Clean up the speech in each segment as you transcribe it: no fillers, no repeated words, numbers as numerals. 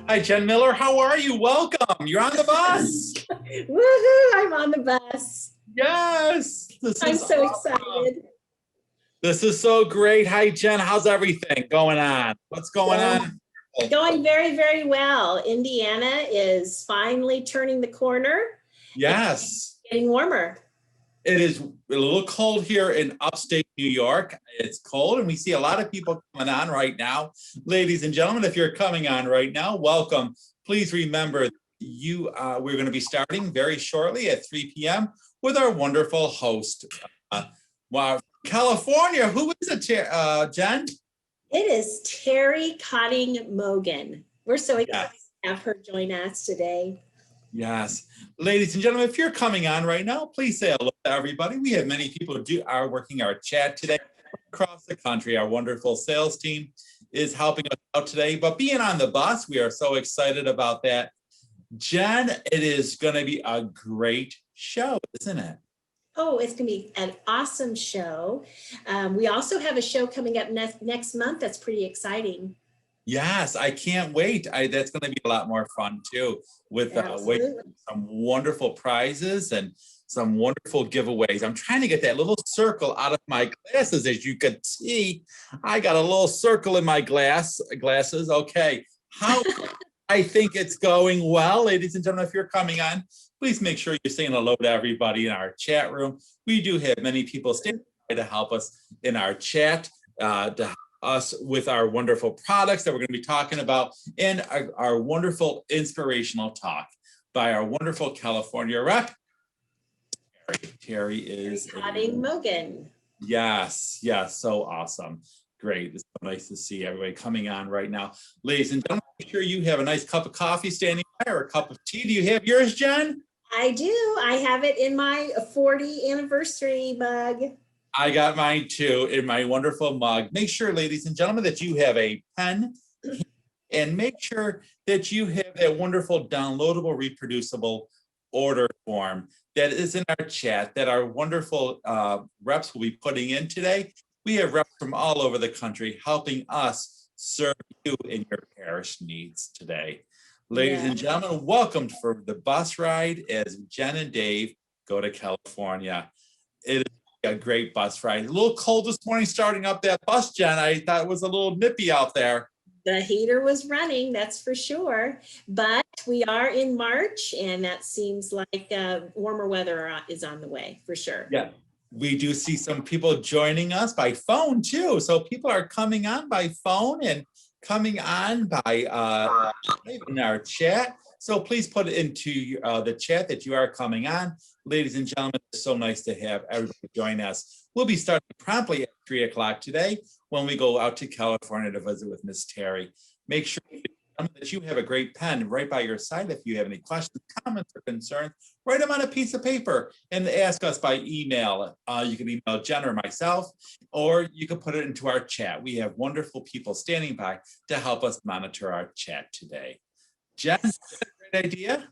Hi, Jen Miller. How are you? Welcome. You're on the bus. Woohoo! I'm on the bus. Yes. I'm so excited. This is so great. Hi, Jen. How's everything going on? What's going on? Going very, very well. Indiana is finally turning the corner. Yes. It's getting warmer. It is a little cold here in upstate New York. It's cold, and we see a lot of people coming on right now. Ladies and gentlemen, if you're coming on right now, welcome. Please remember, we're going to be starting very shortly at 3 p.m. with our wonderful host. California, who is it, Jen? It is Terry Cotting-Mogan. We're so excited to have her join us today. Yes. Ladies and gentlemen, if you're coming on right now, please say hello to everybody. We have many people who are working our chat today across the country. Our wonderful sales team is helping us out today. But being on the bus, we are so excited about that. Jen, it is going to be a great show, isn't it? Oh, it's going to be an awesome show. We also have a show coming up next month that's pretty exciting. Yes, I can't wait. That's going to be a lot more fun too, with some wonderful prizes and some wonderful giveaways. I'm trying to get that little circle out of my glasses. As you can see, I got a little circle in my glasses. Okay, how I think it's going well. Ladies and gentlemen, if you're coming on, please make sure you're saying hello to everybody in our chat room. We do have many people standing by to help us in our chat, to us with our wonderful products that we're going to be talking about, and our wonderful inspirational talk by our wonderful California rep. Terry is Cotting-Mogan. Yes, so awesome. Great. It's so nice to see everybody coming on right now. Ladies and gentlemen, make sure you have a nice cup of coffee standing by or a cup of tea. Do you have yours, Jen? I do. I have it in my 40th anniversary mug. I got mine too in my wonderful mug. Make sure, ladies and gentlemen, that you have a pen, and make sure that you have that wonderful downloadable, reproducible order form that is in our chat that our wonderful reps will be putting in today. We have reps from all over the country helping us serve you in your parish needs today. Ladies and gentlemen, welcome for the bus ride as Jen and Dave go to California. It is a great bus ride. A little cold this morning starting up that bus, Jen. I thought it was a little nippy out there. The heater was running, that's for sure. But we are in March, and that seems like warmer weather is on the way, for sure. Yeah, we do see some people joining us by phone, too. So people are coming on by phone and coming on by in our chat. So please put it into the chat that you are coming on. Ladies and gentlemen, it's so nice to have everybody join us. We'll be starting promptly at 3 o'clock today when we go out to California to visit with Miss Terry. Make sure that you have a great pen right by your side. If you have any questions, comments, or concerns, write them on a piece of paper and ask us by email. You can email Jen or myself, or you can put it into our chat. We have wonderful people standing by to help us monitor our chat today. Jen, is that a great idea?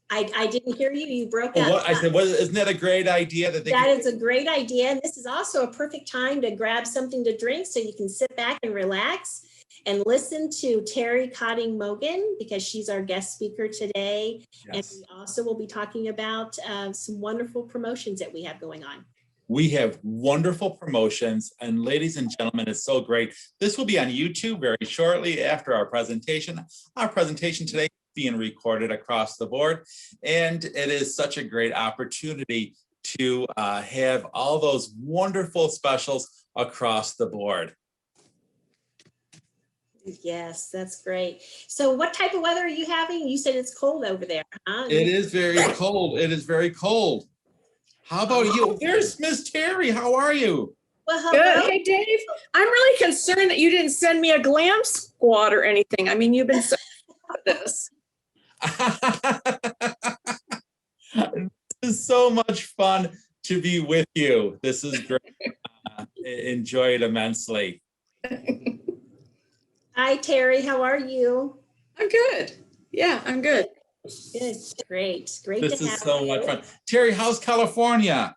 I didn't hear you. You broke up. I said, isn't that a great idea? That is a great idea. And this is also a perfect time to grab something to drink so you can sit back and relax and listen to Terry Cotting-Mogan, because she's our guest speaker today. Yes. And we also will be talking about some wonderful promotions that we have going on. We have wonderful promotions, and ladies and gentlemen, it's so great. This will be on YouTube very shortly after our presentation. Our presentation today is being recorded across the board, and it is such a great opportunity to have all those wonderful specials across the board. Yes, that's great. So what type of weather are you having? You said it's cold over there, huh? It is very cold. It is very cold. How about you? There's Miss Terry. How are you? Well, hello. Good. Hey, Dave. I'm really concerned that you didn't send me a glam squad or anything. I mean, you've been so about this. This is so much fun to be with you. This is great. Enjoy it immensely. Hi, Terry. How are you? I'm good. Yeah, I'm good. Good. Great to have you. This is so much fun. Terry, how's California?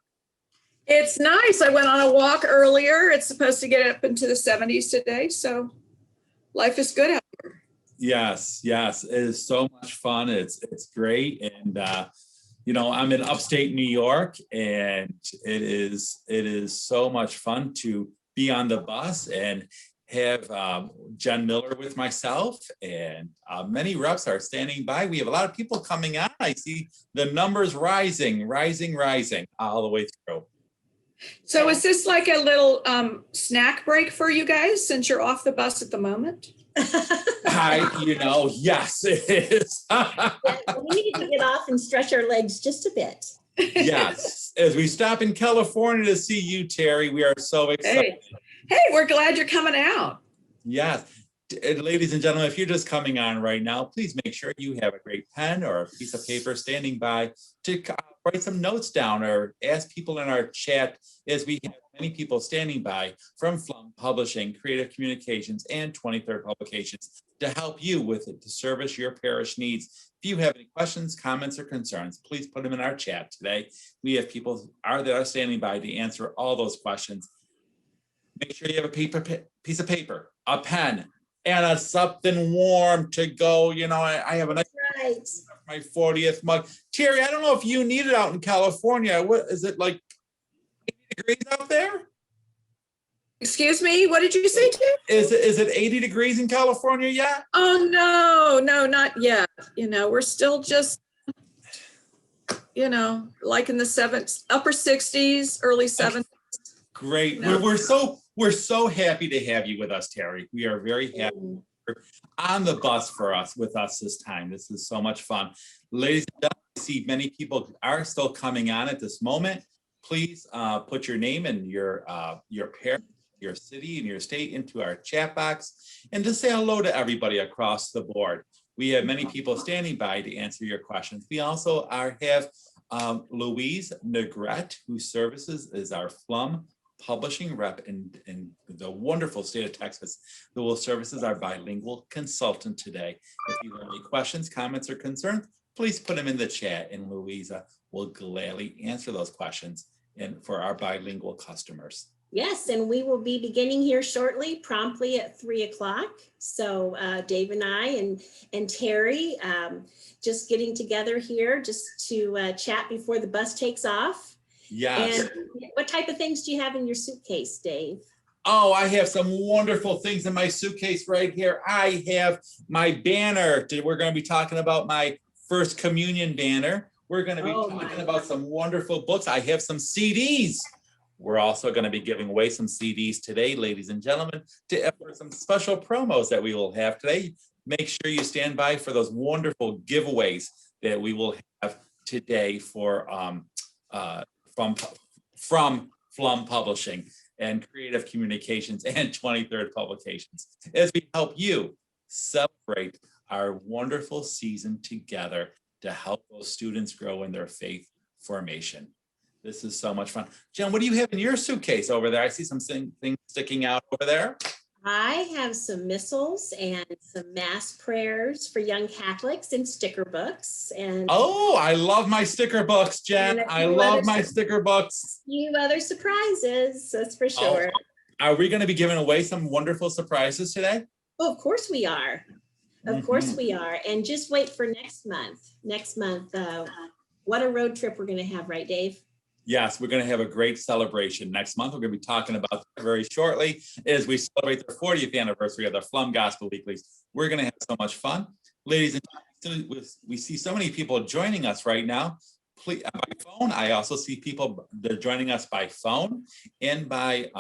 It's nice. I went on a walk earlier. It's supposed to get up into the 70s today, so life is good out here. Yes, yes, it is so much fun. It's great. And I'm in upstate New York, and it is so much fun to be on the bus and have Jen Miller with myself, and many reps are standing by. We have a lot of people coming on. I see the numbers rising all the way through. So is this like a little snack break for you guys since you're off the bus at the moment? Yes, it is. We need to get off and stretch our legs just a bit. Yes, as we stop in California to see you, Terry, we are so excited. Hey, we're glad you're coming out. Yes. Ladies and gentlemen, if you're just coming on right now, please make sure you have a great pen or a piece of paper standing by to write some notes down or ask people in our chat, as we have many people standing by from Flum Publishing, Creative Communications, and 23rd Publications to help you with it, to service your parish needs. If you have any questions, comments, or concerns, please put them in our chat today. We have people that are standing by to answer all those questions. Make sure you have a piece of paper, a pen, and something warm to go. I have a nice my 40th mug. Terry, I don't know if you need it out in California. What is it, like 80 degrees out there? Excuse me, what did you say, Tim? Is it 80 degrees in California yet? Oh, no, not yet. We're still just, like in the upper 60s, early 70s. Great. We're so happy to have you with us, Terry. We are very happy you're on the bus with us this time. This is so much fun. Ladies and gentlemen, I see many people are still coming on at this moment. Please put your name and your parent, your city, and your state into our chat box, and just say hello to everybody across the board. We have many people standing by to answer your questions. We also have Louise Negrete, who services as our Flum Publishing rep in the wonderful state of Texas, who will serve as our bilingual consultant today. If you have any questions, comments, or concerns, please put them in the chat, and Louisa will gladly answer those questions for our bilingual customers. Yes, and we will be beginning here shortly, promptly at 3 o'clock. So Dave and I and Terry just getting together here just to chat before the bus takes off. Yes. And what type of things do you have in your suitcase, Dave? Oh, I have some wonderful things in my suitcase right here. I have my banner. We're going to be talking about my First Communion banner. We're going to be talking about some wonderful books. I have some CDs. We're also going to be giving away some CDs today, ladies and gentlemen, for some special promos that we will have today. Make sure you stand by for those wonderful giveaways that we will have today from Flum Publishing and Creative Communications and 23rd Publications, as we help you celebrate our wonderful season together to help those students grow in their faith formation. This is so much fun. Jen, what do you have in your suitcase over there? I see some things sticking out over there. I have some missals and some mass prayers for young Catholics and sticker books. And oh, I love my sticker books, Jen. I love my sticker books. A few other surprises, that's for sure. Are we going to be giving away some wonderful surprises today? Oh, of course we are. Of course we are. And just wait for next month. Next month, what a road trip we're going to have, right, Dave? Yes, we're going to have a great celebration next month. We're going to be talking about that very shortly as we celebrate the 40th anniversary of the Flum Gospel Weeklies. We're going to have so much fun. Ladies and gentlemen, we see so many people joining us right now. Please, by phone. I also see people that are joining us by phone and by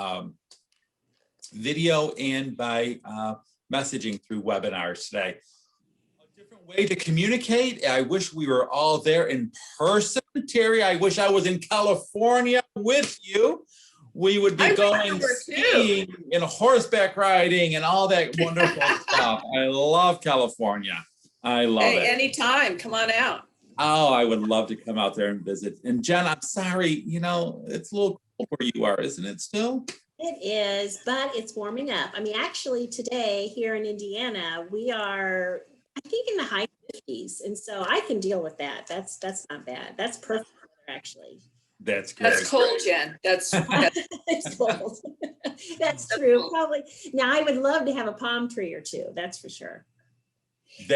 video and by messaging through webinars today. Way to communicate. I wish we were all there in person. Terry, I wish I was in California with you. We would be going skiing and horseback riding and all that wonderful stuff. I love California. I love it. Anytime, come on out. Oh, I would love to come out there and visit. And Jen, I'm sorry, it's a little cold where you are, isn't it still? It is, but it's warming up. I mean, actually today here in Indiana, we are, I think, in the high 50s. And so I can deal with that. That's not bad. That's perfect, actually. That's great. That's cold, Jen. That's it's cold. That's true. Probably. Now, I would love to have a palm tree or two. That's for sure.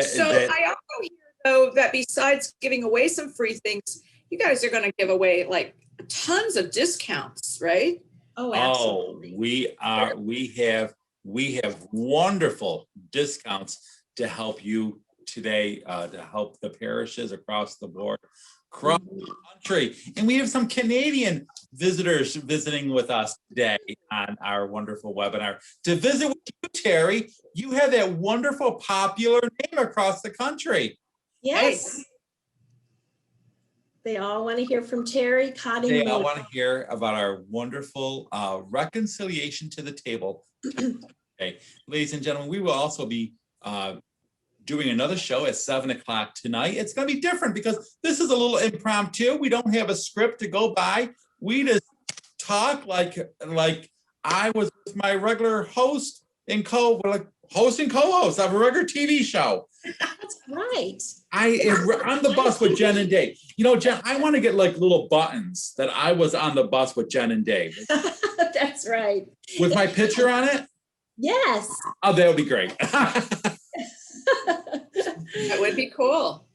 So I also hear, though, that besides giving away some free things, you guys are going to give away like tons of discounts, right? Oh, absolutely. We have wonderful discounts to help you today, to help the parishes across the board, across the country. And we have some Canadian visitors visiting with us today on our wonderful webinar. To visit with you, Terry, you have that wonderful popular name across the country. Yes. Hey. They all want to hear from Terry Cotting-Mogan. They all want to hear about our wonderful reconciliation to the table. Okay, ladies and gentlemen, we will also be doing another show at 7 o'clock tonight. It's going to be different because this is a little impromptu. We don't have a script to go by. We just talk like I was with my regular host and host and co-host of a regular TV show. That's right. I'm the bus with Jen and Dave. You know, Jen, I want to get like little buttons that I was on the bus with Jen and Dave. That's right. With my picture on it? Yes. Oh, that would be great. That would be cool.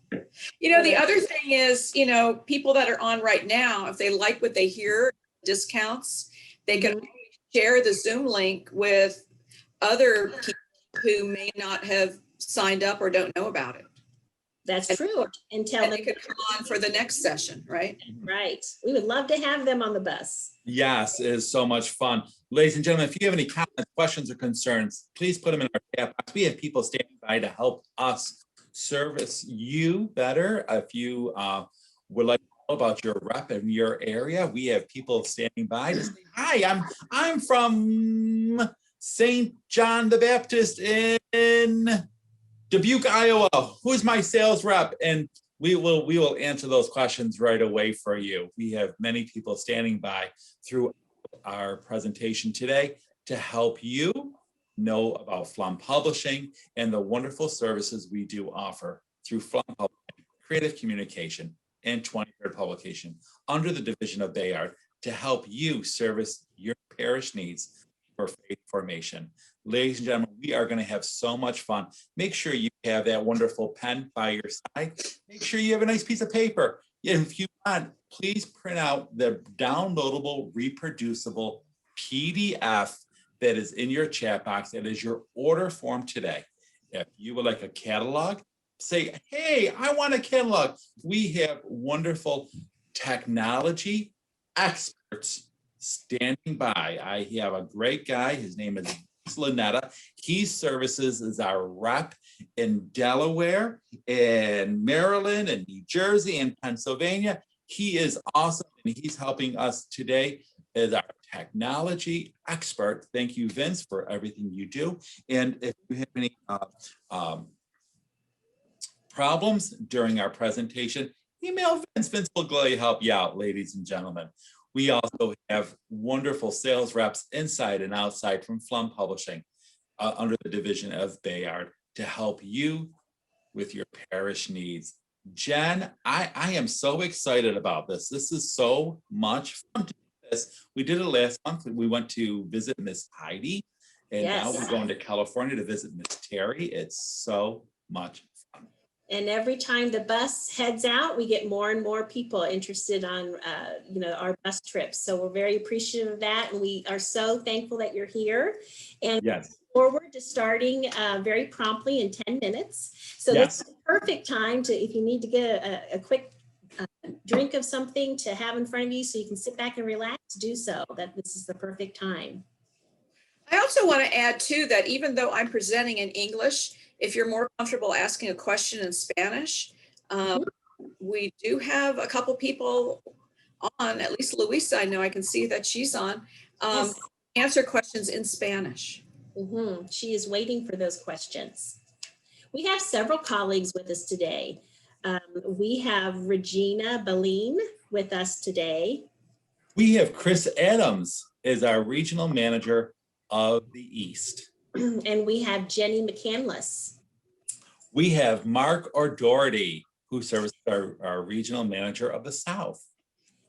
You know, the other thing is, you know, people that are on right now, if they like what they hear, discounts, they can share the Zoom link with other people who may not have signed up or don't know about it. That's true. And tell them they could come on for the next session, right? Right. We would love to have them on the bus. Yes, it is so much fun. Ladies and gentlemen, if you have any comments, questions, or concerns, please put them in our chat box. We have people standing by to help us service you better. If you would like to know about your rep in your area, we have people standing by to say, hi, I'm from St. John the Baptist in Dubuque, Iowa. Who's my sales rep? And we will answer those questions right away for you. We have many people standing by through our presentation today to help you know about Flum Publishing and the wonderful services we do offer through Flum Publishing, Creative Communication, and 23rd Publication under the division of Bayard to help you service your parish needs for faith formation. Ladies and gentlemen, we are going to have so much fun. Make sure you have that wonderful pen by your side. Make sure you have a nice piece of paper. And if you want, please print out the downloadable, reproducible PDF that is in your chat box. That is your order form today. If you would like a catalog, say, hey, I want a catalog. We have wonderful technology experts standing by. I have a great guy. His name is Lynetta. He services as our rep in Delaware, in Maryland, and New Jersey, and Pennsylvania. He is awesome, and he's helping us today as our technology expert. Thank you, Vince, for everything you do. And if you have any problems during our presentation, email Vince. Vince will gladly help you out, ladies and gentlemen. We also have wonderful sales reps inside and outside from Flum Publishing under the division of Bayard to help you with your parish needs. Jen, I am so excited about this. This is so much fun to do this. We did it last month. We went to visit Miss Heidi, and now we're going to California to visit Miss Terry. It's so much fun. And every time the bus heads out, we get more and more people interested on, our bus trips. So we're very appreciative of that. And we are so thankful that you're here. And yes, forward to starting very promptly in 10 minutes. So yes, that's the perfect time to, if you need to get a quick drink of something to have in front of you so you can sit back and relax, do so. That this is the perfect time. I also want to add too that even though I'm presenting in English, if you're more comfortable asking a question in Spanish, we do have a couple people on, at least Luisa, I know I can see that she's on, Yes. answer questions in Spanish. She is waiting for those questions. We have several colleagues with us today. We have Regina Baleen with us today. We have Chris Adams as our regional manager of the East. And we have Jenny McCandless. We have Mark O'Doherty, who serves our regional manager of the South.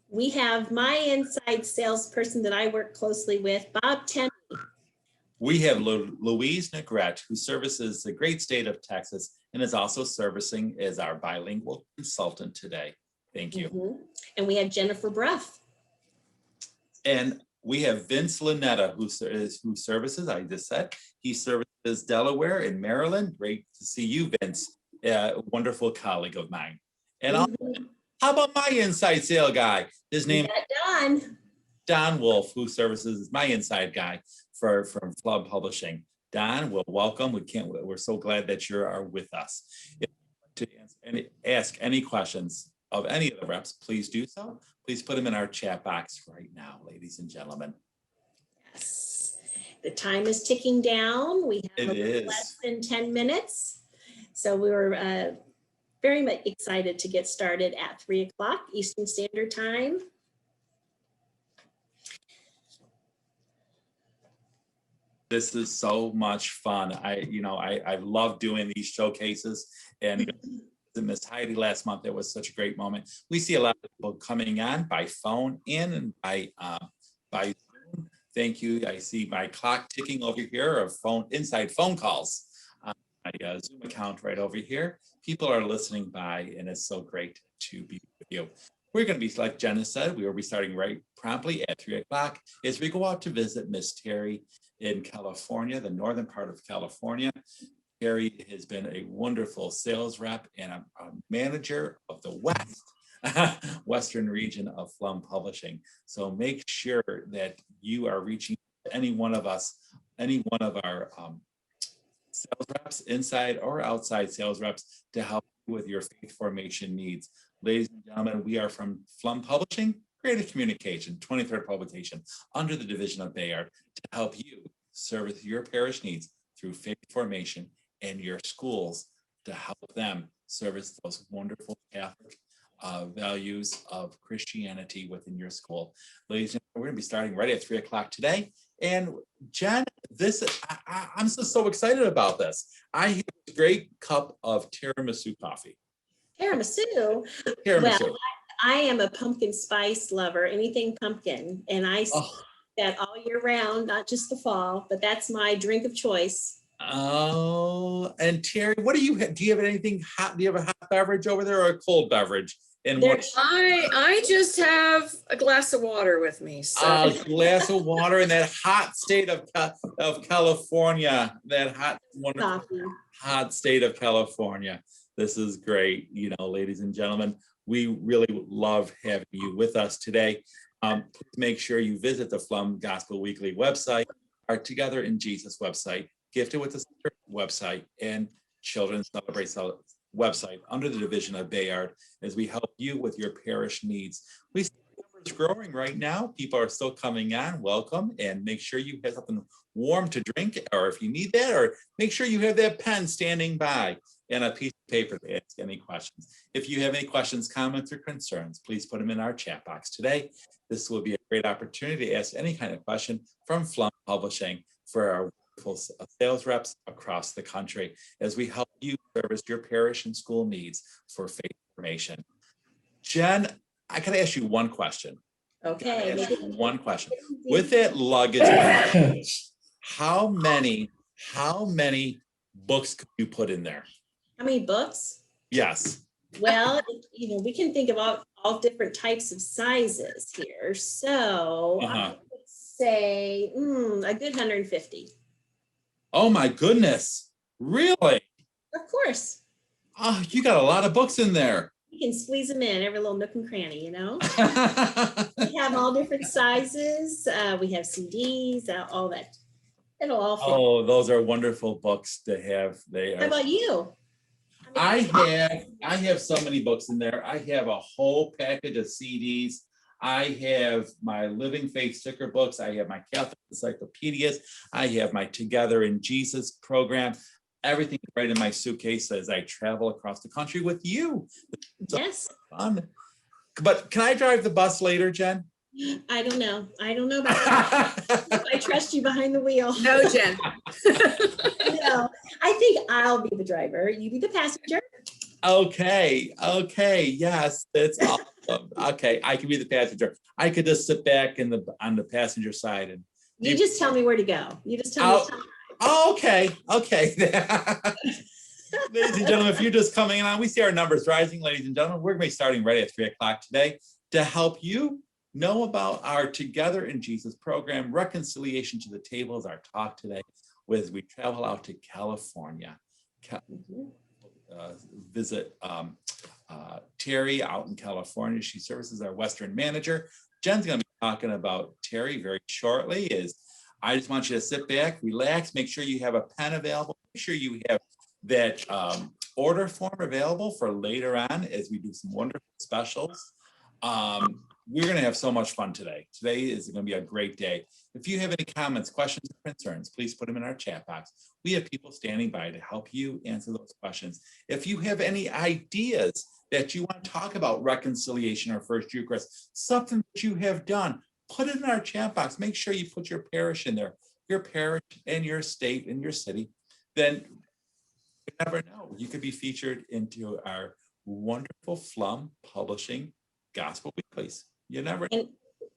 We have my inside salesperson that I work closely with, Bob Tenney. We have Louise Negrete, who services the great state of Texas and is also servicing as our bilingual consultant today. Thank you. Mhm. And we have Jennifer Bruff. And we have Vince Lanetta, who services, I just said, he services Delaware and Maryland. Great to see you, Vince, a wonderful colleague of mine. And how about my inside sale guy? His name is Don Wolf, who services my inside guy from Flub Publishing. Don, well, welcome. We're so glad that you are with us. If you would like to ask any questions of any of the reps, please do so. Please put them in our chat box right now, ladies and gentlemen. Yes. The time is ticking down. We have less than 10 minutes. So we were very much excited to get started at 3 o'clock Eastern Standard Time. This is so much fun. I love doing these showcases, and Miss Heidi last month, it was such a great moment. We see a lot of people coming on by phone and by Zoom. Thank you. I see my clock ticking over here of inside phone calls on my Zoom account right over here. People are listening by, and it's so great to be with you. We're going to be, like Jenna said, we will be starting right promptly at 3 o'clock as we go out to visit Miss Terry in California, the northern part of California. Terry has been a wonderful sales rep and a manager of the Western region of Flum Publishing. So make sure that you are reaching any one of us, any one of our sales reps, inside or outside sales reps, to help you with your faith formation needs. Ladies and gentlemen, we are from Flum Publishing, Creative Communication, 23rd publication, under the division of Bayard, to help you service your parish needs through faith formation and your schools to help them service those wonderful Catholic values of Christianity within your school. Ladies and gentlemen, we're going to be starting right at 3 o'clock today. And Jen, I'm so excited about this. I have a great cup of tiramisu coffee. Tiramisu? Well, I am a pumpkin spice lover, anything pumpkin. And I see that all year round, not just the fall, but that's my drink of choice. Oh, and Terry, what do you have? Do you have anything hot? Do you have a hot beverage over there or a cold beverage? And I just have a glass of water with me. So. A glass of water in that hot state of California, that hot state of California. This is great. You know, ladies and gentlemen, we really love having you with us today. Please make sure you visit the Flum Gospel Weekly website, our Together in Jesus website, Gifted with the Spirit website, and Children Celebrate website under the division of Bayard, as we help you with your parish needs. We see numbers growing right now. People are still coming on. Welcome, and make sure you have something warm to drink, or if you need that, or make sure you have that pen standing by and a piece of paper to ask any questions. If you have any questions, comments, or concerns, please put them in our chat box today. This will be a great opportunity to ask any kind of question from Flum Publishing for our sales reps across the country, as we help you service your parish and school needs for faith formation. Jen, I can ask you one question. Okay. One question. With that luggage, how many books could you put in there? How many books? Yes. Well, we can think of all different types of sizes here. So I would say a good 150. Oh my goodness. Really? Of course. Oh, you got a lot of books in there. You can squeeze them in every little nook and cranny, We have all different sizes. We have CDs, all that. It'll all fit. Oh, those are wonderful books to have. How about you? I have so many books in there. I have a whole package of CDs. I have my Living Faith sticker books. I have my Catholic encyclopedias. I have my Together in Jesus program. Everything right in my suitcase as I travel across the country with you. Yes. Fun. But can I drive the bus later, Jen? I don't know about that. I trust you behind the wheel. No, Jen. No, I think I'll be the driver. You be the passenger. Okay. Yes, that's awesome. Okay, I can be the passenger. I could just sit back on the passenger side and. You just tell me where to go. You just tell me. Oh, okay. Ladies and gentlemen, if you're just coming on, we see our numbers rising, ladies and gentlemen. We're going to be starting right at 3 o'clock today to help you know about our Together in Jesus program. Reconciliation to the Table is our talk today as we travel out to California. Visit Terry out in California. She serves as our Western manager. Jen's going to be talking about Terry very shortly. I just want you to sit back, relax, make sure you have a pen available, make sure you have that order form available for later on as we do some wonderful specials. We're going to have so much fun today. Today is going to be a great day. If you have any comments, questions, or concerns, please put them in our chat box. We have people standing by to help you answer those questions. If you have any ideas that you want to talk about reconciliation or First Eucharist, something that you have done, put it in our chat box. Make sure you put your parish in there, your parish and your state and your city. Then you never know. You could be featured into our wonderful Flum Publishing Gospel Weeklies. You never know. And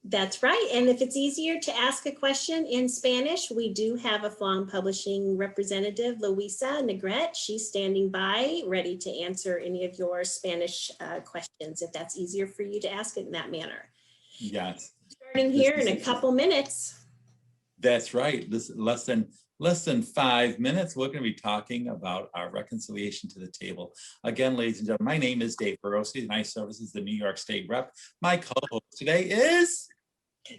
that's right. And if it's easier to ask a question in Spanish, we do have a Flum Publishing representative, Luisa Negrete. She's standing by, ready to answer any of your Spanish questions, if that's easier for you to ask it in that manner. Yes. Starting here in a couple minutes. That's right. This less than 5 minutes. We're going to be talking about our reconciliation to the table. Again, ladies and gentlemen, my name is Dave Barossi, and I serve as the New York State Rep. My co-host today is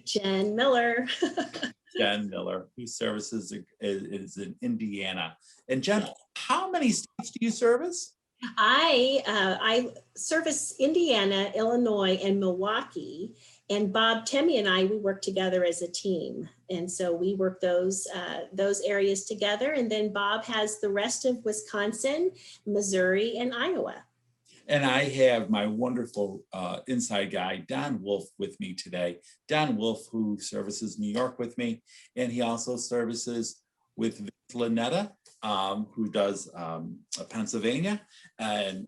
Jen Miller. Jen Miller, who services is in Indiana. And Jen, how many states do you service? I service Indiana, Illinois, and Milwaukee. And Bob Temmie and we work together as a team. And so we work those areas together. And then Bob has the rest of Wisconsin, Missouri, and Iowa. And I have my wonderful inside guy, Don Wolf, with me today. Don Wolf, who services New York with me. And he also services with Lynetta, who does Pennsylvania. And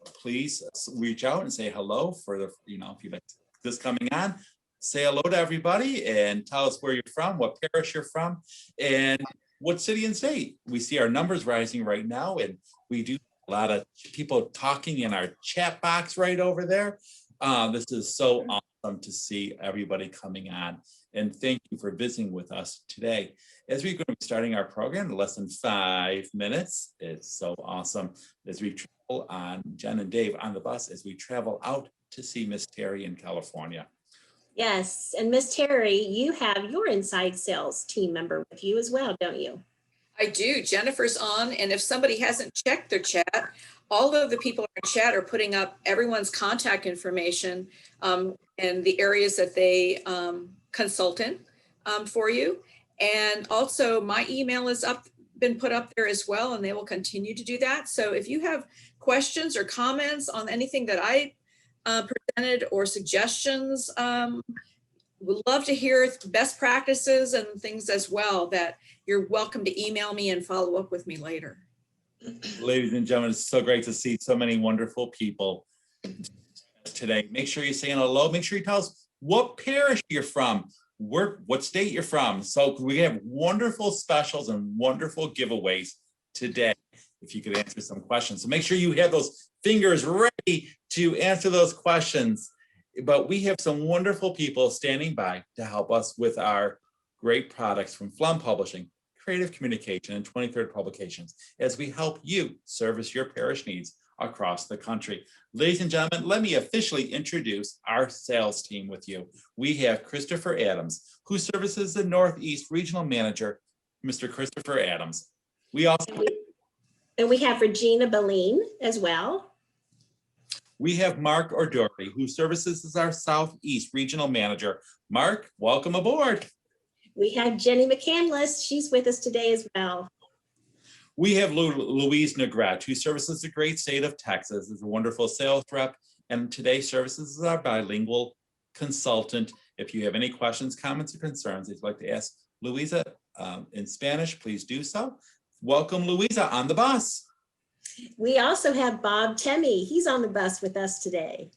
please reach out and say hello for the, if you'd like this coming on, say hello to everybody and tell us where you're from, what parish you're from, and what city and state. We see our numbers rising right now, and we do a lot of people talking in our chat box right over there. This is so awesome to see everybody coming on, and thank you for visiting with us today. As we're going to be starting our program in less than 5 minutes, it's so awesome as we travel on, Jen and Dave on the bus, as we travel out to see Miss Terry in California. Yes, and Miss Terry, you have your inside sales team member with you as well, don't you? I do. Jennifer's on, and if somebody hasn't checked their chat, all of the people in chat are putting up everyone's contact information and the areas that they consultant for you. And also my email is been put up there as well, and they will continue to do that. So if you have questions or comments on anything that I presented or suggestions, would love to hear best practices and things as well, that you're welcome to email me and follow up with me later. Ladies and gentlemen, it's so great to see so many wonderful people today. Make sure you're saying hello. Make sure you tell us what parish you're from, what state you're from. So we have wonderful specials and wonderful giveaways today, if you could answer some questions. So make sure you have those fingers ready to answer those questions. But we have some wonderful people standing by to help us with our great products from Flum Publishing, Creative Communication, and 23rd Publications, as we help you service your parish needs across the country. Ladies and gentlemen, let me officially introduce our sales team with you. We have Christopher Adams, who services the Northeast Regional Manager, Mr. Christopher Adams. We also have Regina Beline as well. We have Mark Ordori, who services as our Southeast Regional Manager. Mark, welcome aboard. We have Jenny McCandless. She's with us today as well. We have Louise Negrete, who services the great state of Texas as a wonderful sales rep, and today services as our bilingual consultant. If you have any questions, comments, or concerns, if you'd like to ask Louisa in Spanish, please do so. Welcome, Louisa, on the bus. We also have Bob Temmie. He's on the bus with us today.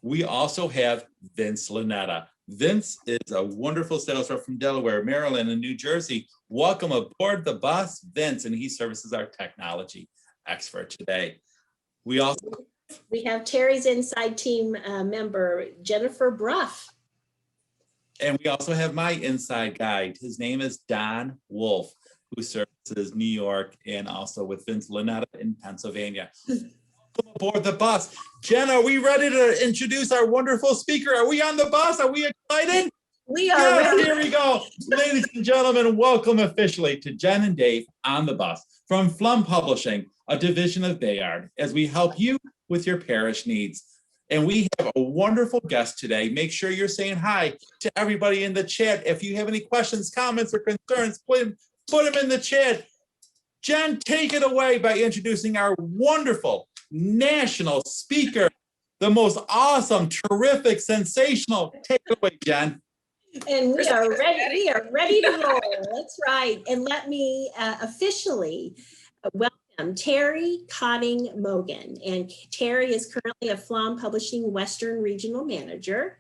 We also have Vince Lynetta. Vince is a wonderful sales rep from Delaware, Maryland, and New Jersey. Welcome aboard the bus, Vince, and he services our technology expert today. We also have Terry's Inside Team member, Jennifer Bruff. And we also have my inside guide. His name is Don Wolf, who services New York and also with Vince Lynetta in Pennsylvania. Come aboard the bus. Jen, are we ready to introduce our wonderful speaker? Are we on the bus? Are we excited? We are Yes, ready. here we go. Ladies and gentlemen, welcome officially to Jen and Dave on the bus from Flum Publishing, a division of Bayard, as we help you with your parish needs. And we have a wonderful guest today. Make sure you're saying hi to everybody in the chat. If you have any questions, comments, or concerns, put them in the chat. Jen, take it away by introducing our wonderful national speaker, the most awesome, terrific, sensational. Take it away, Jen. And we are ready. We are ready to roll. That's right. And let me officially welcome Terry Cotting-Mogan. And Terry is currently a Flum Publishing Western Regional Manager.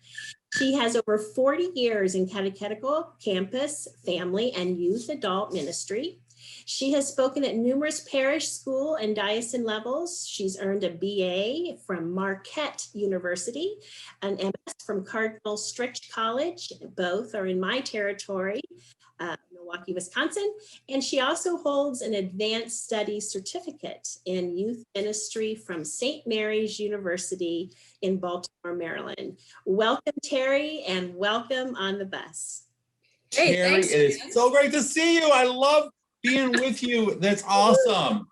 She has over 40 years in catechetical, campus, family, and youth adult ministry. She has spoken at numerous parish, school, and diocesan levels. She's earned a BA from Marquette University, an MS from Cardinal Stritch College. Both are in my territory, Milwaukee, Wisconsin. And she also holds an advanced studies certificate in youth ministry from St. Mary's University in Baltimore, Maryland. Welcome, Terry, and welcome on the bus. Hey, Terry, thanks, it is so great to see you. I love being with you. That's awesome.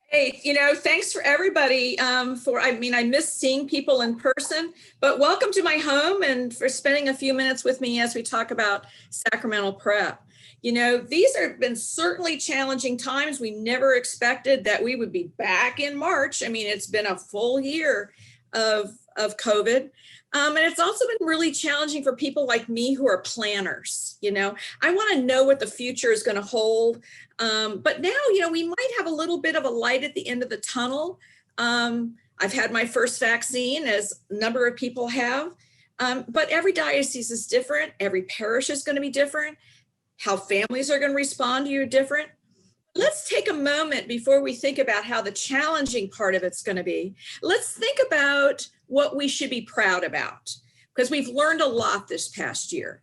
Hey, thanks for everybody I miss seeing people in person, but welcome to my home and for spending a few minutes with me as we talk about sacramental prep. These have been certainly challenging times. We never expected that we would be back in March. It's been a full year of COVID. And it's also been really challenging for people like me who are planners. I want to know what the future is going to hold. But now, we might have a little bit of a light at the end of the tunnel. I've had my first vaccine, as a number of people have. But every diocese is different. Every parish is going to be different. How families are going to respond to you different. Let's take a moment before we think about how the challenging part of it's going to be. Let's think about what we should be proud about, because we've learned a lot this past year.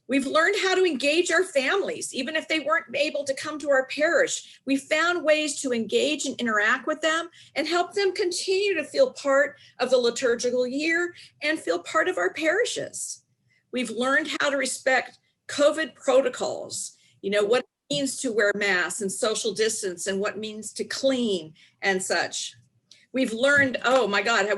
We've learned how to engage our families, even if they weren't able to come to our parish. We found ways to engage and interact with them and help them continue to feel part of the liturgical year and feel part of our parishes. We've learned how to respect COVID protocols, what it means to wear masks and social distance and what it means to clean and such. We've learned,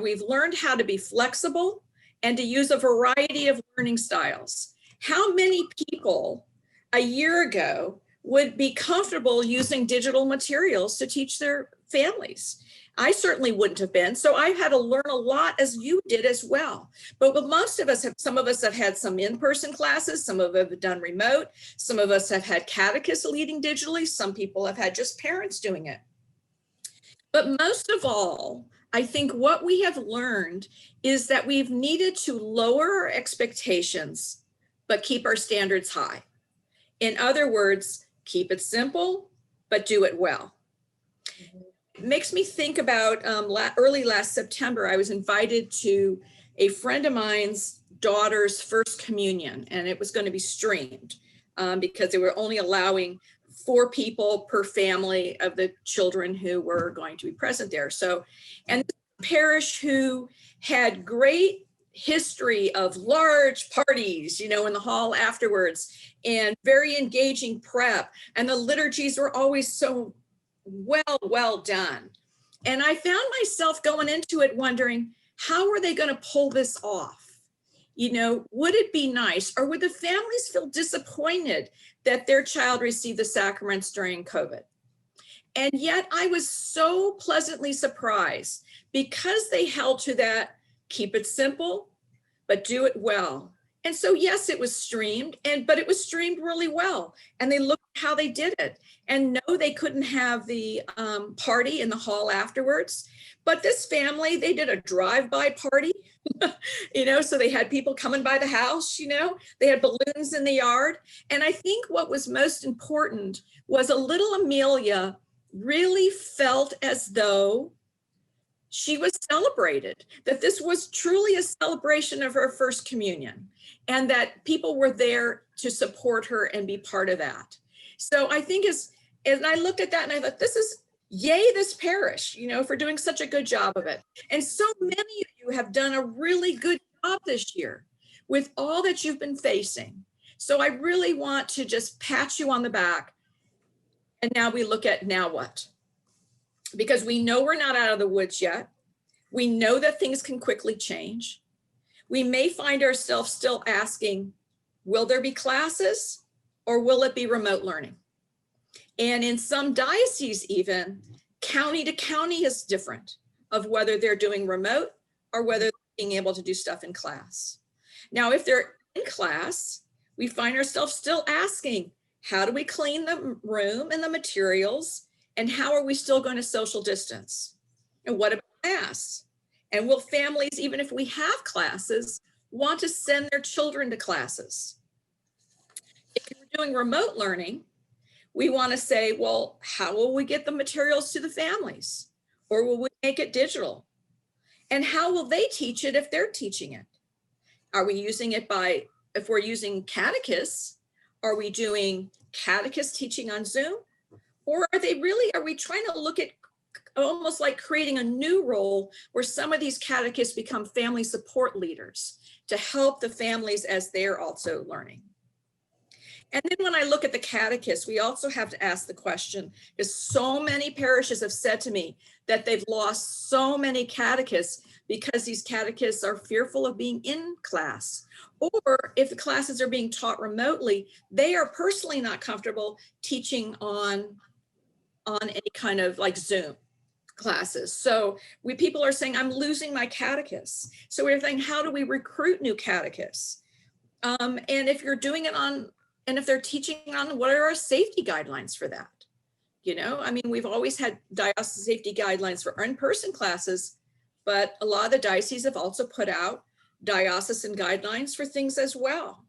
we've learned how to be flexible and to use a variety of learning styles. How many people a year ago would be comfortable using digital materials to teach their families? I certainly wouldn't have been. So I've had to learn a lot, as you did as well. But some of us have had some in-person classes, some of us have done remote, some of us have had catechists leading digitally, some people have had just parents doing it. But most of all, I think what we have learned is that we've needed to lower our expectations, but keep our standards high. In other words, keep it simple, but do it well. It makes me think about early last September, I was invited to a friend of mine's daughter's first communion, and it was going to be streamed because they were only allowing 4 people per family of the children who were going to be present there. So, and the parish who had great history of large parties, in the hall afterwards, and very engaging prep. And the liturgies were always so well done. And I found myself going into it wondering, how are they going to pull this off? Would it be nice, or would the families feel disappointed that their child received the sacraments during COVID? And yet I was so pleasantly surprised because they held to that, keep it simple, but do it well. And so, yes, it was streamed, but it was streamed really well. And they looked at how they did it. And no, they couldn't have the party in the hall afterwards. But this family, they did a drive-by party, so they had people coming by the house, they had balloons in the yard. And I think what was most important was a little Amelia really felt as though she was celebrated, that this was truly a celebration of her first communion, and that people were there to support her and be part of that. So I think as I looked at that and I thought, this is, yay, this parish, for doing such a good job of it. And so many of you have done a really good job this year with all that you've been facing. So I really want to just pat you on the back. And now we look at now what? Because we know we're not out of the woods yet. We know that things can quickly change. We may find ourselves still asking, will there be classes or will it be remote learning? And in some dioceses, even county to county is different of whether they're doing remote or whether they're being able to do stuff in class. Now, if they're in class, we find ourselves still asking, how do we clean the room and the materials? And how are we still going to social distance? And what about masks? And will families, even if we have classes, want to send their children to classes? If we're doing remote learning, we want to say, well, how will we get the materials to the families? Or will we make it digital? And how will they teach it if they're teaching it? Are we using it if we're using catechists, are we doing catechist teaching on Zoom? Or are we trying to look at almost like creating a new role where some of these catechists become family support leaders to help the families as they're also learning? And then when I look at the catechists, we also have to ask the question, because so many parishes have said to me that they've lost so many catechists because these catechists are fearful of being in class. Or if the classes are being taught remotely, they are personally not comfortable teaching on any kind of like Zoom classes. So people are saying, I'm losing my catechists. So we're thinking, how do we recruit new catechists? And if you're doing it and if they're teaching on, what are our safety guidelines for that? We've always had diocese safety guidelines for in-person classes, but a lot of the dioceses have also put out diocesan guidelines for things as well.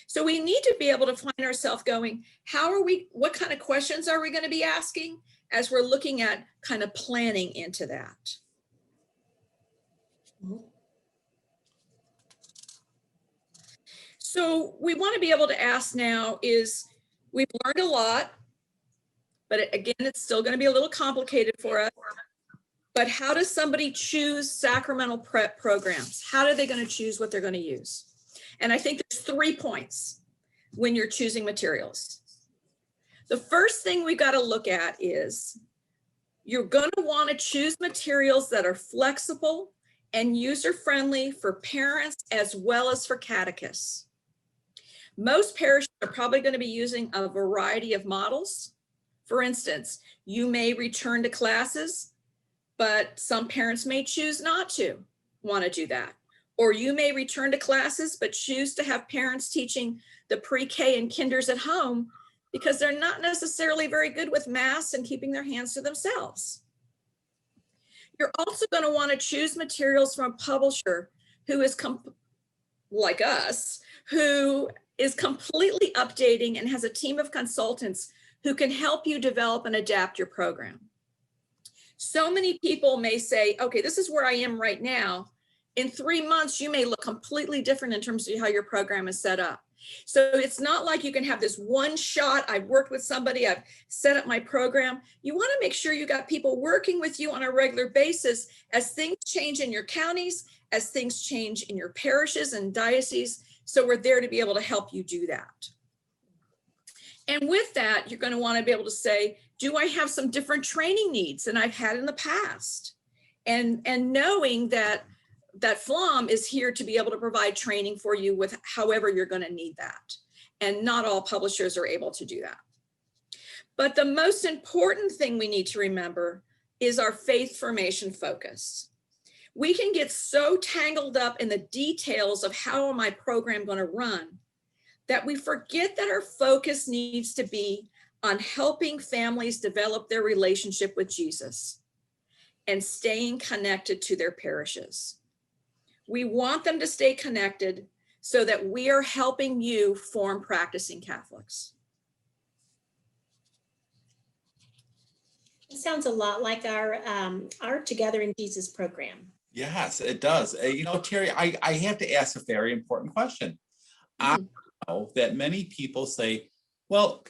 So we need to be able to find ourselves going, what kind of questions are we going to be asking as we're looking at kind of planning into that? So we want to be able to ask now is, we've learned a lot, but again, it's still going to be a little complicated for us. But how does somebody choose sacramental prep programs? How are they going to choose what they're going to use? And I think there's 3 points when you're choosing materials. The first thing we got to look at is you're going to want to choose materials that are flexible and user-friendly for parents as well as for catechists. Most parishes are probably going to be using a variety of models. For instance, you may return to classes, but some parents may choose not to want to do that. Or you may return to classes, but choose to have parents teaching the pre-K and kinders at home because they're not necessarily very good with masks and keeping their hands to themselves. You're also going to want to choose materials from a publisher who is like us, who is completely updating and has a team of consultants who can help you develop and adapt your program. So many people may say, okay, this is where I am right now. In 3 months, you may look completely different in terms of how your program is set up. So it's not like you can have this one shot. I've worked with somebody, I've set up my program. You want to make sure you got people working with you on a regular basis as things change in your counties, as things change in your parishes and dioceses. So we're there to be able to help you do that. And with that, you're going to want to be able to say, do I have some different training needs than I've had in the past? And knowing that FLOM is here to be able to provide training for you with however you're going to need that. And not all publishers are able to do that. But the most important thing we need to remember is our faith formation focus. We can get so tangled up in the details of how am my program going to run that we forget that our focus needs to be on helping families develop their relationship with Jesus and staying connected to their parishes. We want them to stay connected so that we are helping you form practicing Catholics. It sounds a lot like our Together in Jesus program. Yes, it does. Terry, I have to ask a very important question. I know that many people say, well,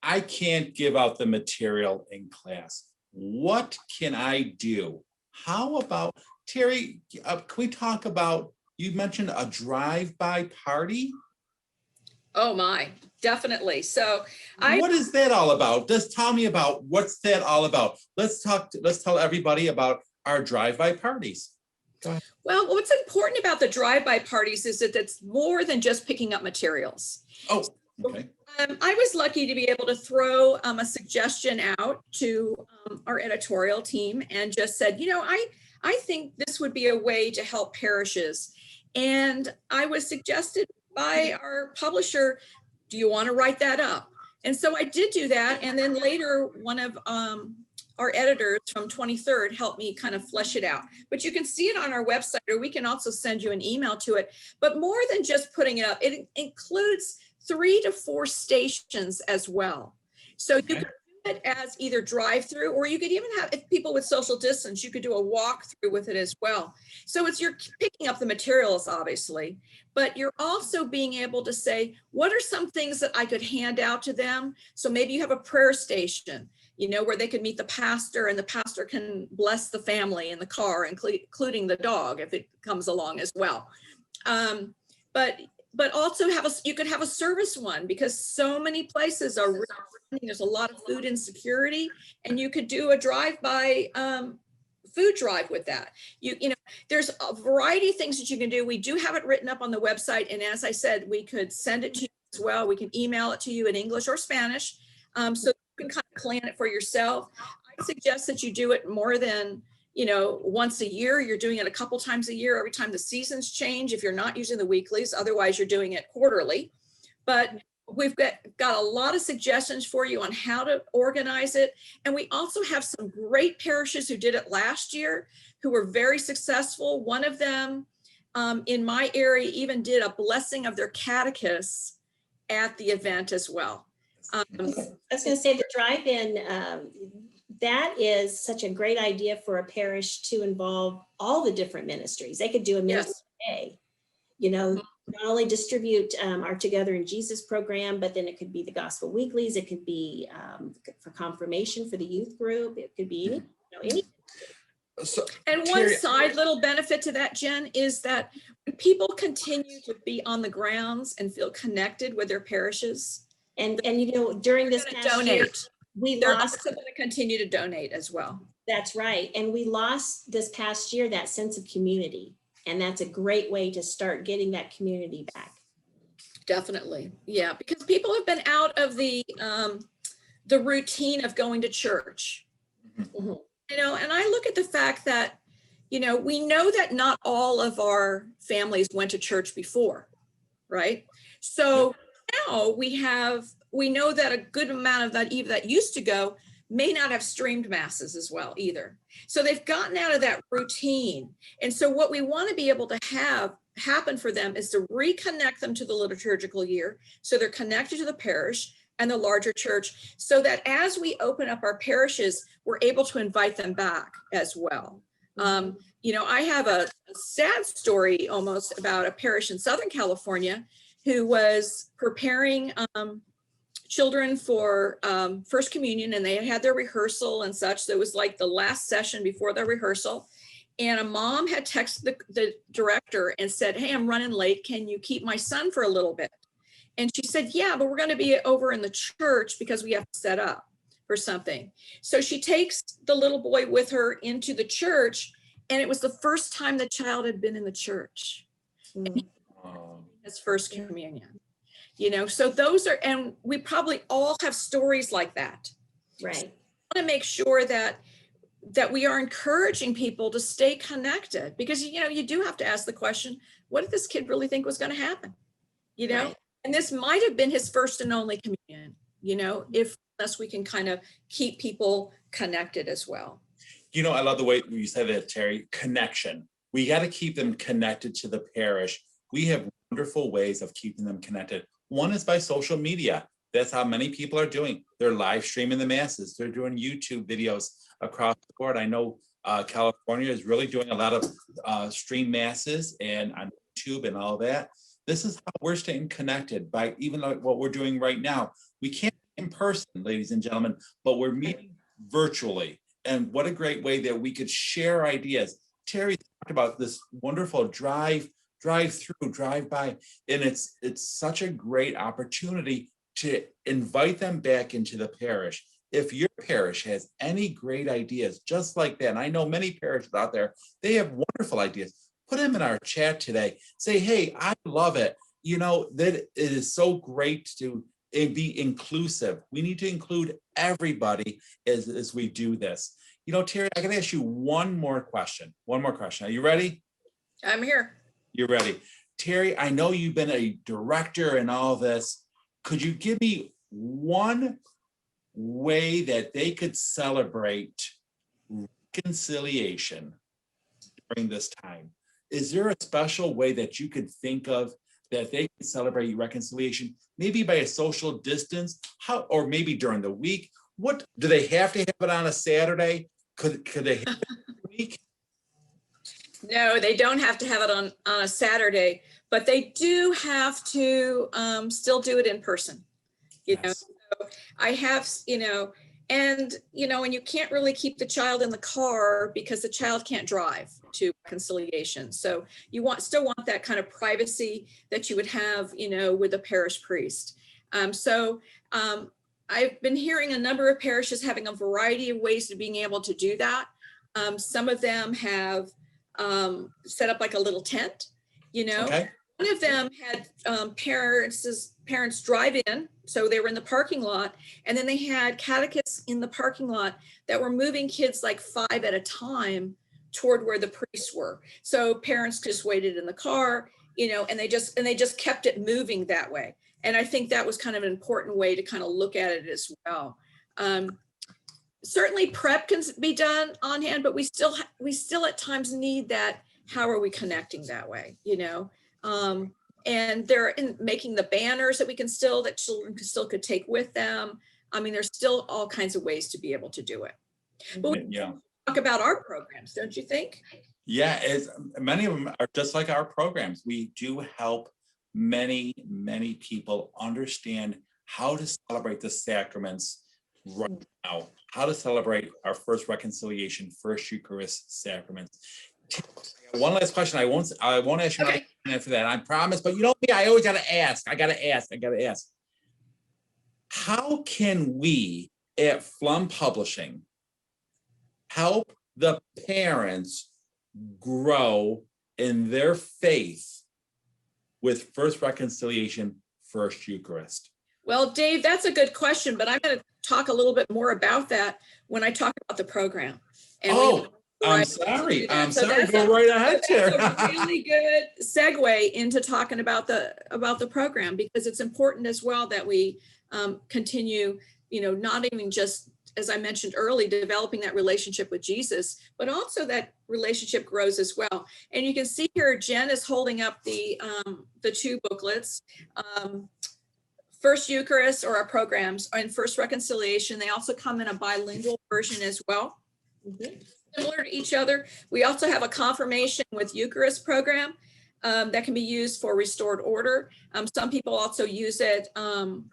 I can't give out the material in class. What can I do? How about, Terry, can we talk about, you mentioned a drive-by party? Oh my, definitely. So What is that all about? Just tell me about what's that all about. Let's tell everybody about our drive-by parties. Go ahead. well, what's important about the drive-by parties is that it's more than just picking up materials. Oh, okay. I was lucky to be able to throw a suggestion out to our editorial team and just said, I think this would be a way to help parishes. And I was suggested by our publisher, do you want to write that up? And so I did do that. And then later, one of our editors from 23rd helped me kind of flesh it out. But you can see it on our website, or we can also send you an email to it. But more than just putting it up, it includes 3 to 4 stations as well. So you could do it as either drive-through, or you could even have, if people with social distance, you could do a walk-through with it as well. So you're picking up the materials, obviously, but you're also being able to say, what are some things that I could hand out to them? So maybe you have a prayer station, where they could meet the pastor, and the pastor can bless the family in the car, including the dog if it comes along as well. But also you could have a service one, because so many places are running, there's a lot of food insecurity, and you could do a drive-by food drive with that. There's a variety of things that you can do. We do have it written up on the website, and as I said, we could send it to you as well. We can email it to you in English or Spanish, so you can kind of plan it for yourself. I suggest that you do it more than once a year. You're doing it a couple times a year, every time the seasons change, if you're not using the weeklies. Otherwise, you're doing it quarterly. But we've got a lot of suggestions for you on how to organize it. And we also have some great parishes who did it last year, who were very successful. One of them in my area even did a blessing of their catechists at the event as well. I was going to say the drive-in, that is such a great idea for a parish to involve all the different ministries. They could do a ministry day, not only distribute our Together in Jesus program, but then it could be the Gospel Weeklies. It could be for confirmation for the youth group. It could be any. So, and one side little benefit to that, Jen, is that when people continue to be on the grounds and feel connected with their parishes, and during this past year, they're also going to continue to donate as well. That's right. And we lost this past year that sense of community. And that's a great way to start getting that community back. Definitely. Yeah, because people have been out of the routine of going to church. Mm-hmm. And I look at the fact that, we know that not all of our families went to church before, right? So now we know that a good amount of that, even that used to go, may not have streamed masses as well either. So they've gotten out of that routine. And so what we want to be able to have happen for them is to reconnect them to the liturgical year. So they're connected to the parish and the larger church, so that as we open up our parishes, we're able to invite them back as well. I have a sad story almost about a parish in Southern California who was preparing children for First Communion, and they had their rehearsal and such. So it was like the last session before the rehearsal. And a mom had texted the director and said, "Hey, I'm running late. Can you keep my son for a little bit?" And she said, "Yeah, but we're going to be over in the church because we have to set up for something." So she takes the little boy with her into the church. And it was the first time the child had been in the church. His First Communion. So those are, and we probably all have stories like that. Right. So we want to make sure that we are encouraging people to stay connected, because, you do have to ask the question, what did this kid really think was going to happen? Right. And this might have been his first and only communion, unless we can kind of keep people connected as well. I love the way you said that, Terry, connection. We got to keep them connected to the parish. We have wonderful ways of keeping them connected. One is by social media. That's how many people are doing. They're live streaming the masses. They're doing YouTube videos across the board. I know California is really doing a lot of stream masses and on YouTube and all that. This is how we're staying connected by even like what we're doing right now. We can't be in person, ladies and gentlemen, but we're meeting virtually. And what a great way that we could share ideas. Terry talked about this wonderful drive through, drive by, and it's such a great opportunity to invite them back into the parish. If your parish has any great ideas just like that, and I know many parishes out there, they have wonderful ideas, put them in our chat today. Say, hey, I love it. You know, that it is so great to be inclusive. We need to include everybody as we do this. You know, Terry, I gotta ask you one more question. Are you ready? I'm here. You're ready. Terry, I know you've been a director and all this. Could you give me one way that they could celebrate reconciliation during this time? Is there a special way that you could think of that they can celebrate reconciliation, maybe by a social distance, or maybe during the week? What do they have to have it on a Saturday? Could they have it during the week? No, they don't have to have it on a Saturday, but they do have to still do it in person. You know, so I have, and you can't really keep the child in the car because the child can't drive to reconciliation. So you still want that kind of privacy that you would have, with a parish priest. I've been hearing a number of parishes having a variety of ways to being able to do that. Some of them have set up like a little tent, Okay. One of them had parents drive in, so they were in the parking lot, and then they had catechists in the parking lot that were moving kids like 5 at a time toward where the priests were. So parents just waited in the car, and they just kept it moving that way. And I think that was kind of an important way to kind of look at it as well. Certainly prep can be done on hand, but we still at times need that. How are we connecting that way? And they're making the banners that children could take with them. I mean, there's still all kinds of ways to be able to do it. But we talk about our programs, don't you think? Yeah, many of them are just like our programs. We do help many, many people understand how to celebrate the sacraments right now, how to celebrate our first reconciliation, first Eucharist sacraments. One last question. I won't ask you after that, I promise, but you know me, I always gotta ask. I gotta ask. How can we at Flum Publishing help the parents grow in their faith with first reconciliation, first Eucharist? Well, Dave, that's a good question, but I'm going to talk a little bit more about that when I talk about the program. And I'm sorry. Go right ahead, Chair. That's a really good segue into talking about the program, because it's important as well that we continue, not even just, as I mentioned early, developing that relationship with Jesus, but also that relationship grows as well. And you can see here, Jen is holding up the 2 booklets. First Eucharist, or our programs, and First Reconciliation. They also come in a bilingual version as well. Mm-hmm. Similar to each other. We also have a confirmation with Eucharist program that can be used for restored order. Some people also use it,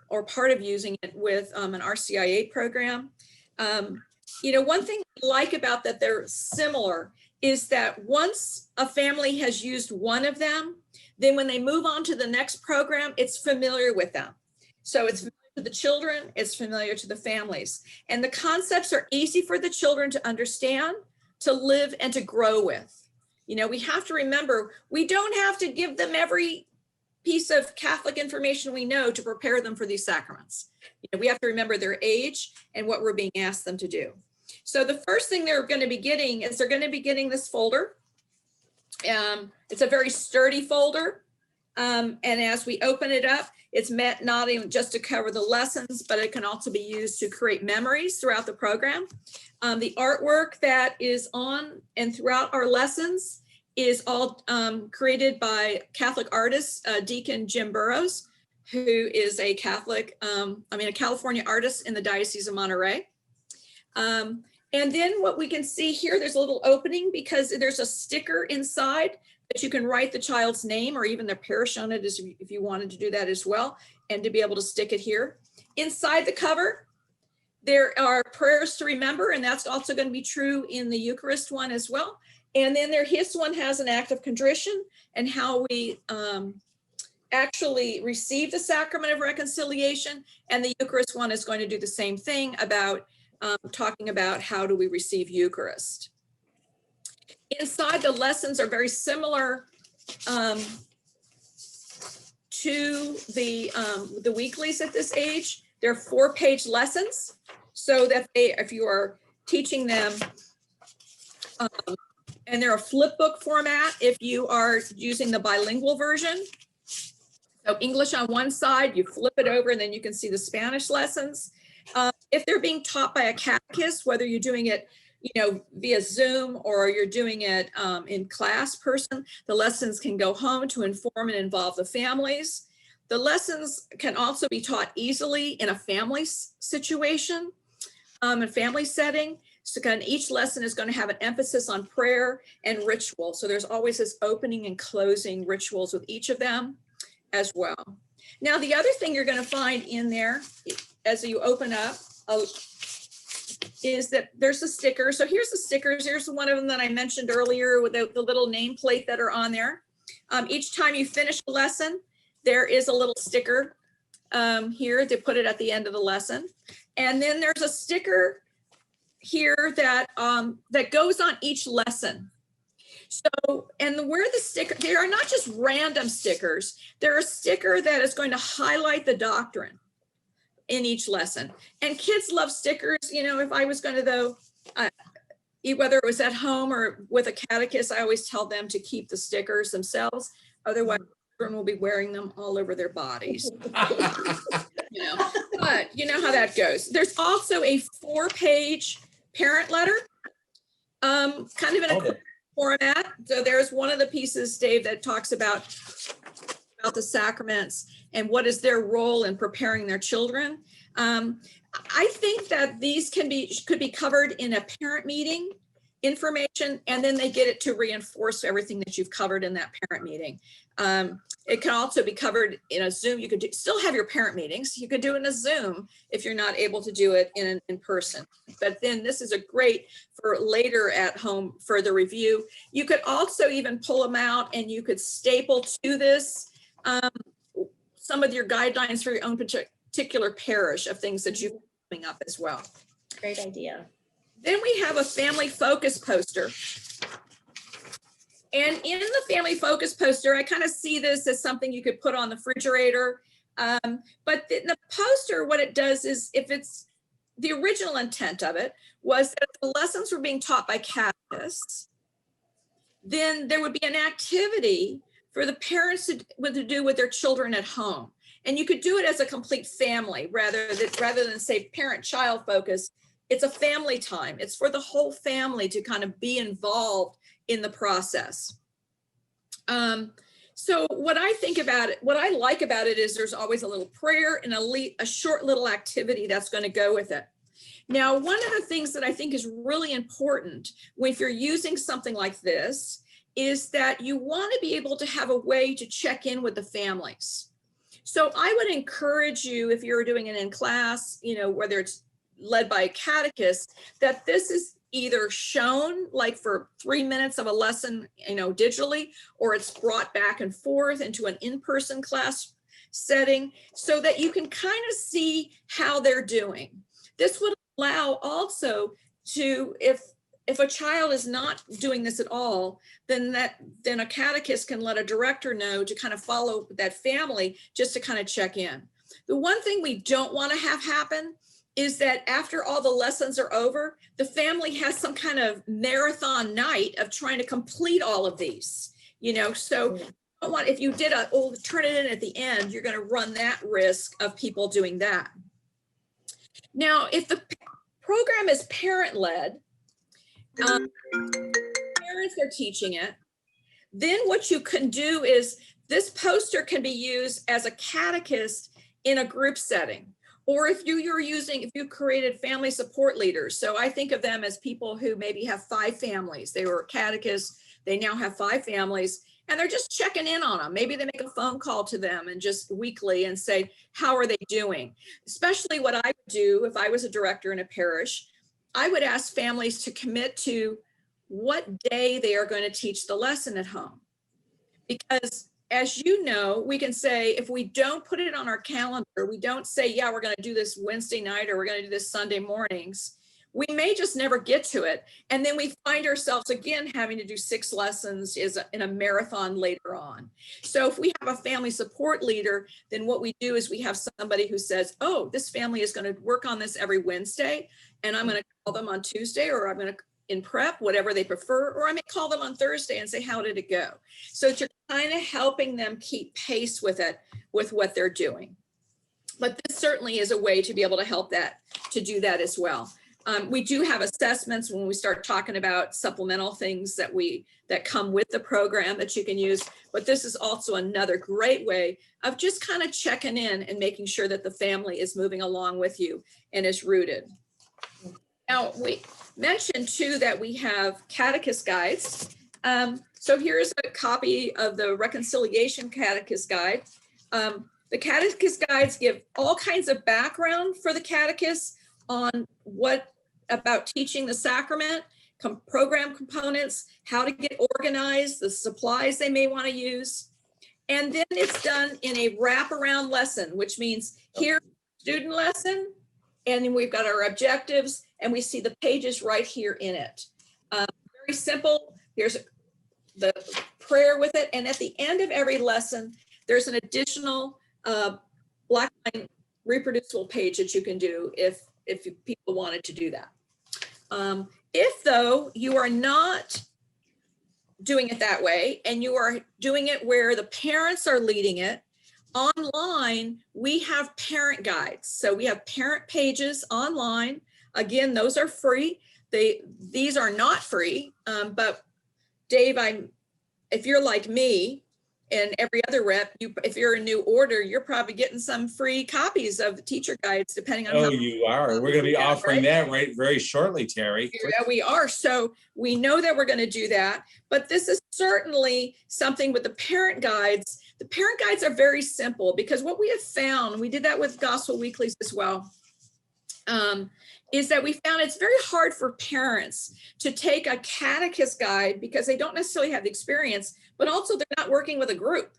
or part of using it, with an RCIA program. One thing I like about that they're similar is that once a family has used one of them, then when they move on to the next program, it's familiar with them. So it's familiar to the children, it's familiar to the families. And the concepts are easy for the children to understand, to live, and to grow with. We have to remember, we don't have to give them every piece of Catholic information we know to prepare them for these sacraments. We have to remember their age and what we're being asked them to do. So the first thing they're going to be getting is they're going to be getting this folder. It's a very sturdy folder. And as we open it up, it's meant not even just to cover the lessons, but it can also be used to create memories throughout the program. The artwork that is on and throughout our lessons is all created by Catholic artist, Deacon Jim Burrows, who is a Catholic, a California artist in the Diocese of Monterey. And then what we can see here, there's a little opening because there's a sticker inside that you can write the child's name or even their parish on it if you wanted to do that as well, and to be able to stick it here. Inside the cover, there are prayers to remember, and that's also going to be true in the Eucharist one as well. And then his one has an act of contrition and how we actually receive the sacrament of reconciliation. And the Eucharist one is going to do the same thing about talking about how do we receive Eucharist. Inside, the lessons are very similar to the weeklies at this age. They're 4-page lessons, so that if you are teaching them, and they're a flip book format if you are using the bilingual version. So English on one side, you flip it over, and then you can see the Spanish lessons. If they're being taught by a catechist, whether you're doing it via Zoom or you're doing it in class person, the lessons can go home to inform and involve the families. The lessons can also be taught easily in a family situation, a family setting. So each lesson is going to have an emphasis on prayer and ritual. So there's always this opening and closing rituals with each of them as well. Now, the other thing you're going to find in there as you open up is that there's a sticker. So here's the stickers. Here's one of them that I mentioned earlier with the little nameplate that are on there. Each time you finish a lesson, there is a little sticker here to put it at the end of the lesson. And then there's a sticker here that goes on each lesson. So, and where the sticker, they are not just random stickers. They're a sticker that is going to highlight the doctrine in each lesson. And kids love stickers. If I was going to though, whether it was at home or with a catechist, I always tell them to keep the stickers themselves. Otherwise, children will be wearing them all over their bodies. But you know how that goes. There's also a 4-page parent letter, kind of in a format. So there's one of the pieces, Dave, that talks about the sacraments and what is their role in preparing their children. I think that these could be covered in a parent meeting information, and then they get it to reinforce everything that you've covered in that parent meeting. It can also be covered in a Zoom. You could still have your parent meetings. You could do it in a Zoom if you're not able to do it in person. But then this is a great for later at home for the review. You could also even pull them out and you could staple to this some of your guidelines for your own particular parish of things that you've coming up as well. Great idea. Then we have a family focus poster. And in the family focus poster, I kind of see this as something you could put on the refrigerator. But in the poster, what it does is, if it's the original intent of it was that the lessons were being taught by catechists, then there would be an activity for the parents to do with their children at home. And you could do it as a complete family rather than say parent-child focus. It's a family time. It's for the whole family to kind of be involved in the process. So what I think about it, what I like about it is there's always a little prayer and a short little activity that's going to go with it. Now, one of the things that I think is really important if you're using something like this is that you want to be able to have a way to check in with the families. So I would encourage you, if you're doing it in class, whether it's led by a catechist, that this is either shown like for 3 minutes of a lesson, digitally, or it's brought back and forth into an in-person class setting so that you can kind of see how they're doing. This would allow also to, if a child is not doing this at all, then a catechist can let a director know to kind of follow that family just to kind of check in. The one thing we don't want to have happen is that after all the lessons are over, the family has some kind of marathon night of trying to complete all of these, so if you did turn it in at the end, you're going to run that risk of people doing that. Now, if the program is parent-led, parents are teaching it, then what you can do is this poster can be used as a catechist in a group setting. Or if you created family support leaders. So I think of them as people who maybe have 5 families. They were catechists, they now have 5 families, and they're just checking in on them. Maybe they make a phone call to them and just weekly and say, how are they doing? Especially what I would do if I was a director in a parish, I would ask families to commit to what day they are going to teach the lesson at home. Because as you know, we can say, if we don't put it on our calendar, we don't say, yeah, we're going to do this Wednesday night or we're going to do this Sunday mornings, we may just never get to it. And then we find ourselves again having to do 6 lessons in a marathon later on. So if we have a family support leader, then what we do is we have somebody who says, oh, this family is going to work on this every Wednesday, and I'm going to call them on Tuesday, or I'm going to in prep, whatever they prefer, or I may call them on Thursday and say, how did it go? So you're kind of helping them keep pace with it, with what they're doing. But this certainly is a way to be able to help to do that as well. We do have assessments when we start talking about supplemental things that come with the program that you can use, but this is also another great way of just kind of checking in and making sure that the family is moving along with you and is rooted. Now, we mentioned too that we have Catechist Guides. So here's a copy of the Reconciliation Catechist Guide. The Catechist Guides give all kinds of background for the catechists on what about teaching the sacrament, program components, how to get organized, the supplies they may want to use. And then it's done in a wraparound lesson, which means here's student lesson, and then we've got our objectives, and we see the pages right here in it. Very simple. Here's the prayer with it. And at the end of every lesson, there's an additional black line reproducible page that you can do if people wanted to do that. If though you are not doing it that way and you are doing it where the parents are leading it, online, we have parent guides. So we have parent pages online. Again, those are free. These are not free, but Dave, if you're like me and every other rep, if you're a new order, you're probably getting some free copies of the teacher guides, depending on how. Oh, you are. We're going to be offering that very shortly, Terry. Yeah, we are. So we know that we're going to do that, but this is certainly something with the parent guides. The parent guides are very simple because what we have found, we did that with Gospel Weeklies as well, is that we found it's very hard for parents to take a catechist guide because they don't necessarily have the experience, but also they're not working with a group.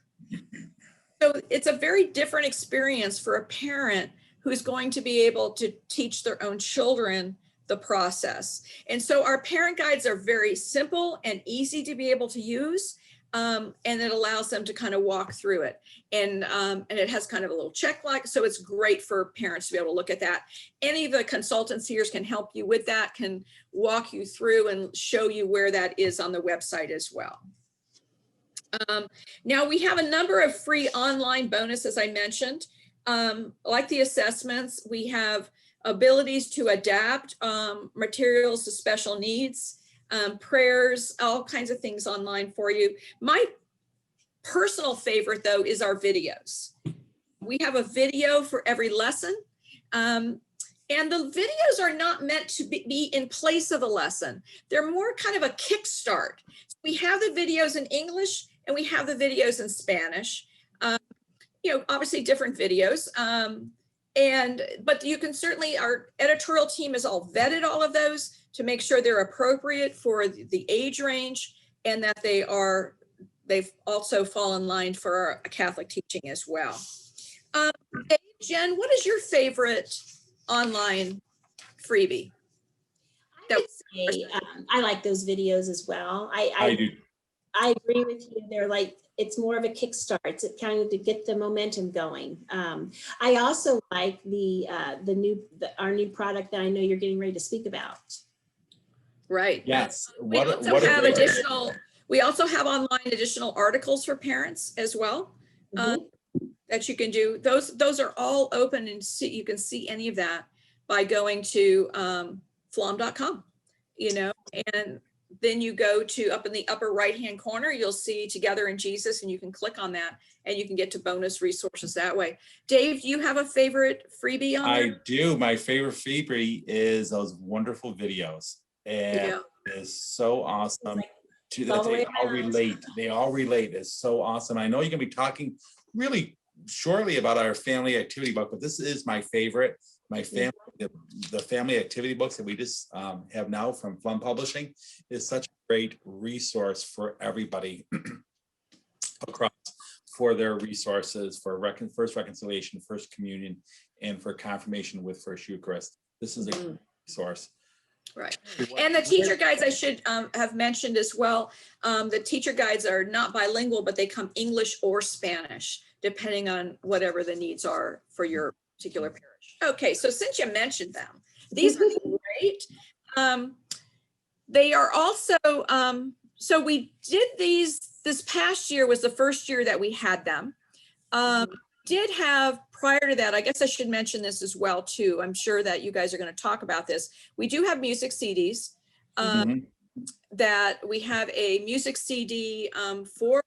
So it's a very different experience for a parent who's going to be able to teach their own children the process. And so our parent guides are very simple and easy to be able to use. And it allows them to kind of walk through it. And it has kind of a little check like, so it's great for parents to be able to look at that. Any of the consultants here can help you with that, can walk you through and show you where that is on the website as well. Now we have a number of free online bonuses I mentioned. Like the assessments, we have abilities to adapt materials to special needs. Prayers, all kinds of things online for you. My personal favorite though is our videos. We have a video for every lesson. And the videos are not meant to be in place of the lesson. They're more kind of a kickstart. We have the videos in English and we have the videos in Spanish. Obviously different videos. But you can certainly, our editorial team has all vetted all of those to make sure they're appropriate for the age range and that they've also fall in line for our Catholic teaching as well. Jen, what is your favorite online freebie? I would say I like those videos as well. I do. I agree with you. They're like, it's more of a kickstart. It's kind of to get the momentum going. I also like our new product that I know you're getting ready to speak about. Right. Yes. We also have online additional articles for parents as well. That you can do. Those are all open, and you can see any of that by going to flom.com, and then you go to up in the upper right-hand corner, you'll see Together in Jesus, and you can click on that and you can get to bonus resources that way. Dave, do you have a favorite freebie on I there? do. My favorite freebie is those wonderful videos. And Yeah. it's so awesome. It's all the way They all around. relate. They all relate. It's so awesome. I know you're going to be talking really shortly about our family activity book, but this is my favorite. My family, the family activity books that we just have now from Flum Publishing is such a great resource for everybody across, for their resources for first reconciliation, first communion, and for confirmation with first Eucharist. This is a great resource. Right. And the teacher guides, I should have mentioned as well, the teacher guides are not bilingual, but they come English or Spanish, depending on whatever the needs are for your particular parish. Okay, so since you mentioned them, these are great. They are also, so we did these, this past year was the first year that we had them. Did have prior to that, I guess I should mention this as well too. I'm sure that you guys are going to talk about this. We do have music CDs that we have a music CD for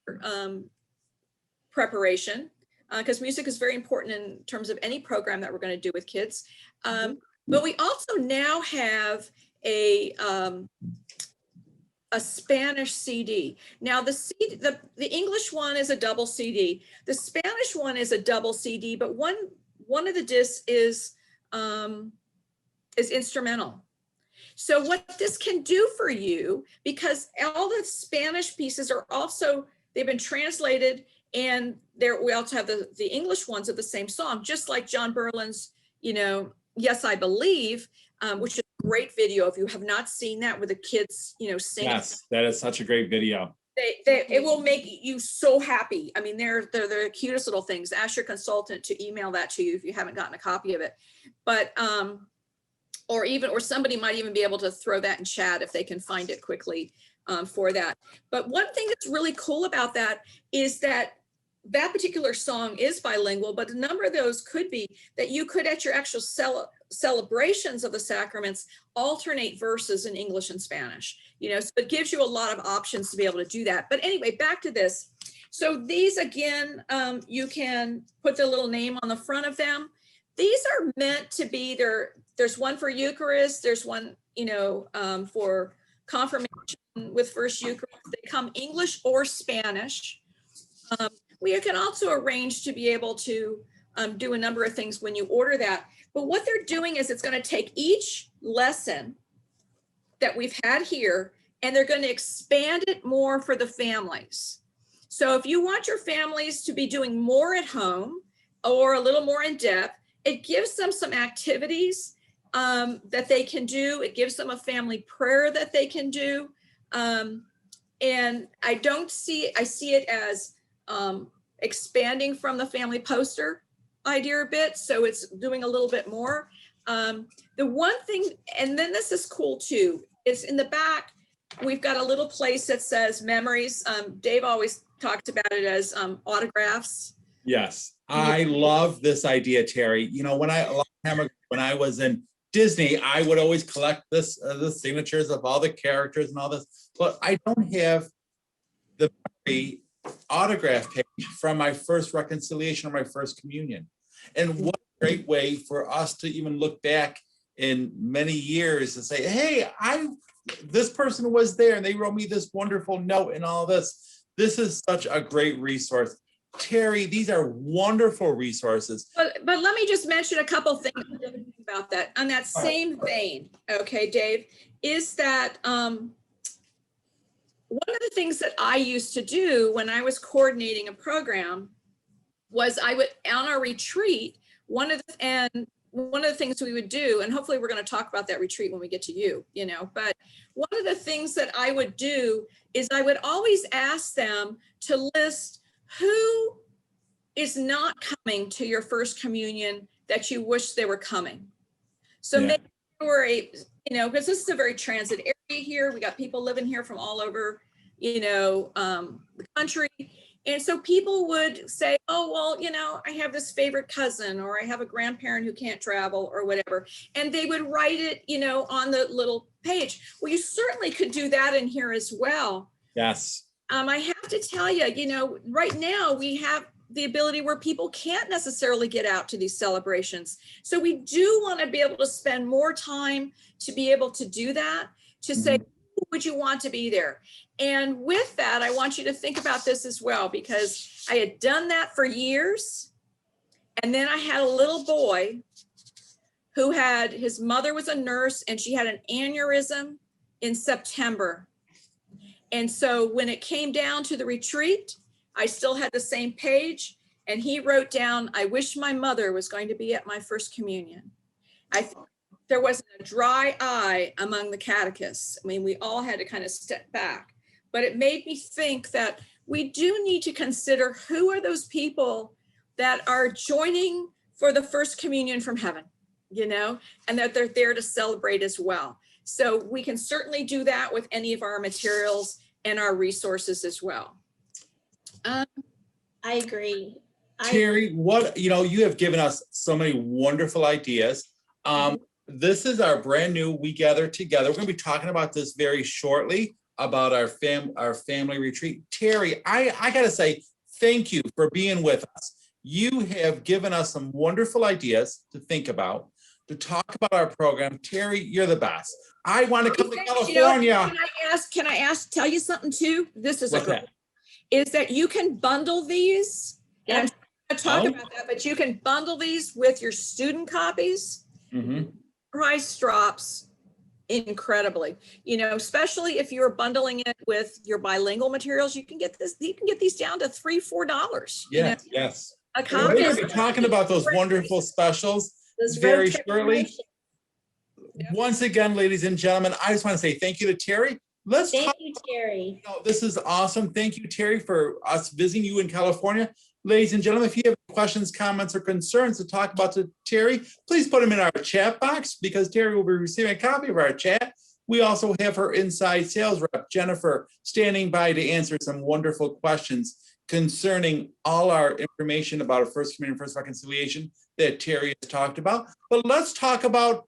preparation because music is very important in terms of any program that we're going to do with kids. But we also now have a Spanish CD. Now the English one is a double CD. The Spanish one is a double CD, but one of the discs is instrumental. So what this can do for you, because all the Spanish pieces are also, they've been translated, and we also have the English ones of the same song, just like John Berlin's, Yes, I Believe, which is a great video. If you have not seen that with the kids, singing. Yes, that is such a great video. It will make you so happy. I mean, they're the cutest little things. Ask your consultant to email that to you if you haven't gotten a copy of it. But or somebody might even be able to throw that in chat if they can find it quickly for that. But one thing that's really cool about that is that particular song is bilingual, but a number of those could be that you could, at your actual celebrations of the sacraments, alternate verses in English and Spanish, so it gives you a lot of options to be able to do that. But anyway, back to this. So these, again, you can put the little name on the front of them. These are meant to be there's one for Eucharist, there's one, for confirmation with first Eucharist. They come English or Spanish. We can also arrange to be able to do a number of things when you order that. But what they're doing is it's going to take each lesson that we've had here, and they're going to expand it more for the families. So if you want your families to be doing more at home or a little more in depth, it gives them some activities that they can do. It gives them a family prayer that they can do. And I see it as expanding from the family poster idea a bit. So it's doing a little bit more. The one thing, and then this is cool too, is in the back, we've got a little place that says memories. Dave always talks about it as autographs. Yes, I love this idea, Terry. When I was in Disney, I would always collect the signatures of all the characters and all this, but I don't have the autograph page from my first reconciliation or my first communion. And what a great way for us to even look back in many years and say, hey, this person was there and they wrote me this wonderful note and all this. This is such a great resource. Terry, these are wonderful resources. But let me just mention a couple things about that. On that same vein, okay, Dave, is that one of the things that I used to do when I was coordinating a program was I would, on our retreat, one of the things we would do, and hopefully we're going to talk about that retreat when we get to you, but one of the things that I would do is I would always ask them to list who is not coming to your first communion that you wish they were coming. So maybe they were because this is a very transit area here. We got people living here from all over, the country. And so people would say, oh, well, I have this favorite cousin, or I have a grandparent who can't travel or whatever. And they would write it, on the little page. Well, you certainly could do that in here as well. Yes. I have to tell you, you know, right now we have the ability where people can't necessarily get out to these celebrations. So we do want to be able to spend more time to be able to do that, to say, who would you want to be there? And with that, I want you to think about this as well, because I had done that for years. And then I had a little boy who had, his mother was a nurse and she had an aneurysm in September. And so when it came down to the retreat, I still had the same page, and he wrote down, I wish my mother was going to be at my first communion. I think there wasn't a dry eye among the catechists. I mean, we all had to kind of step back, but it made me think that we do need to consider who are those people that are joining for the first communion from heaven, you know, and that they're there to celebrate as well. So we can certainly do that with any of our materials and our resources as well. I agree. Terry, what, you know, you have given us so many wonderful ideas. This is our brand new We Gather Together. We're going to be talking about this very shortly, about our family retreat. Terry, I got to say thank you for being with us. You have given us some wonderful ideas to think about, to talk about our program. Terry, you're the best. I want to come to California. You know, can I tell you something too? This is is that you can bundle these. And I'm going to talk about that, but you can bundle these with your student copies. Price drops incredibly, you know, especially if you're bundling it with your bilingual materials. You can get this, you can get these down to $3-4. Yes, yes. A We're copy. going to be talking about those wonderful specials very shortly. Once again, ladies and gentlemen, I just want to say thank you to Terry. Thank you, Terry. You know, this is awesome. Thank you, Terry, for us visiting you in California. Ladies and gentlemen, if you have questions, comments, or concerns to talk about to Terry, please put them in our chat box, because Terry will be receiving a copy of our chat. We also have her inside sales rep, Jennifer, standing by to answer some wonderful questions concerning all our information about a First Communion, First Reconciliation that Terry has talked about. But let's talk about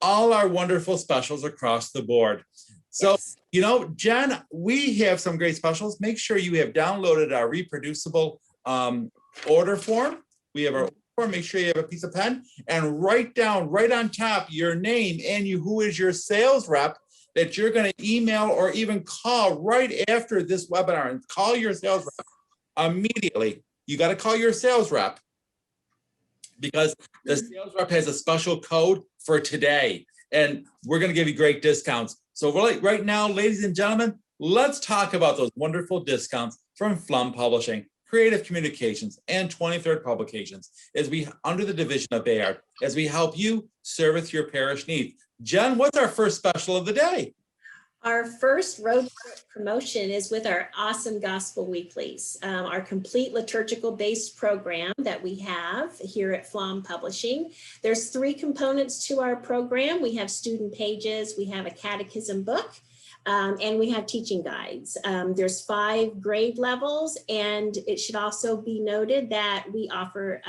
all our wonderful specials across the board. So, you know, Jen, we have some great specials. Make sure you have downloaded our reproducible order form. We have our order form. Make sure you have a piece of pen and write down right on top your name and who is your sales rep that you're going to email or even call right after this webinar, and call your sales rep immediately. You got to call your sales rep, because the sales rep has a special code for today, and we're going to give you great discounts. So right now, ladies and gentlemen, let's talk about those wonderful discounts from Flum Publishing, Creative Communications, and 23rd Publications, as we, under the division of Bayard, as we help you service your parish needs. Jen, what's our first special of the day? Our first road trip promotion is with our awesome Gospel Weeklies, our complete liturgical based program that we have here at Flom Publishing. There's 3 components to our program. We have student pages, we have a catechism book, and we have teaching guides. There's 5 grade levels, and it should also be noted that we offer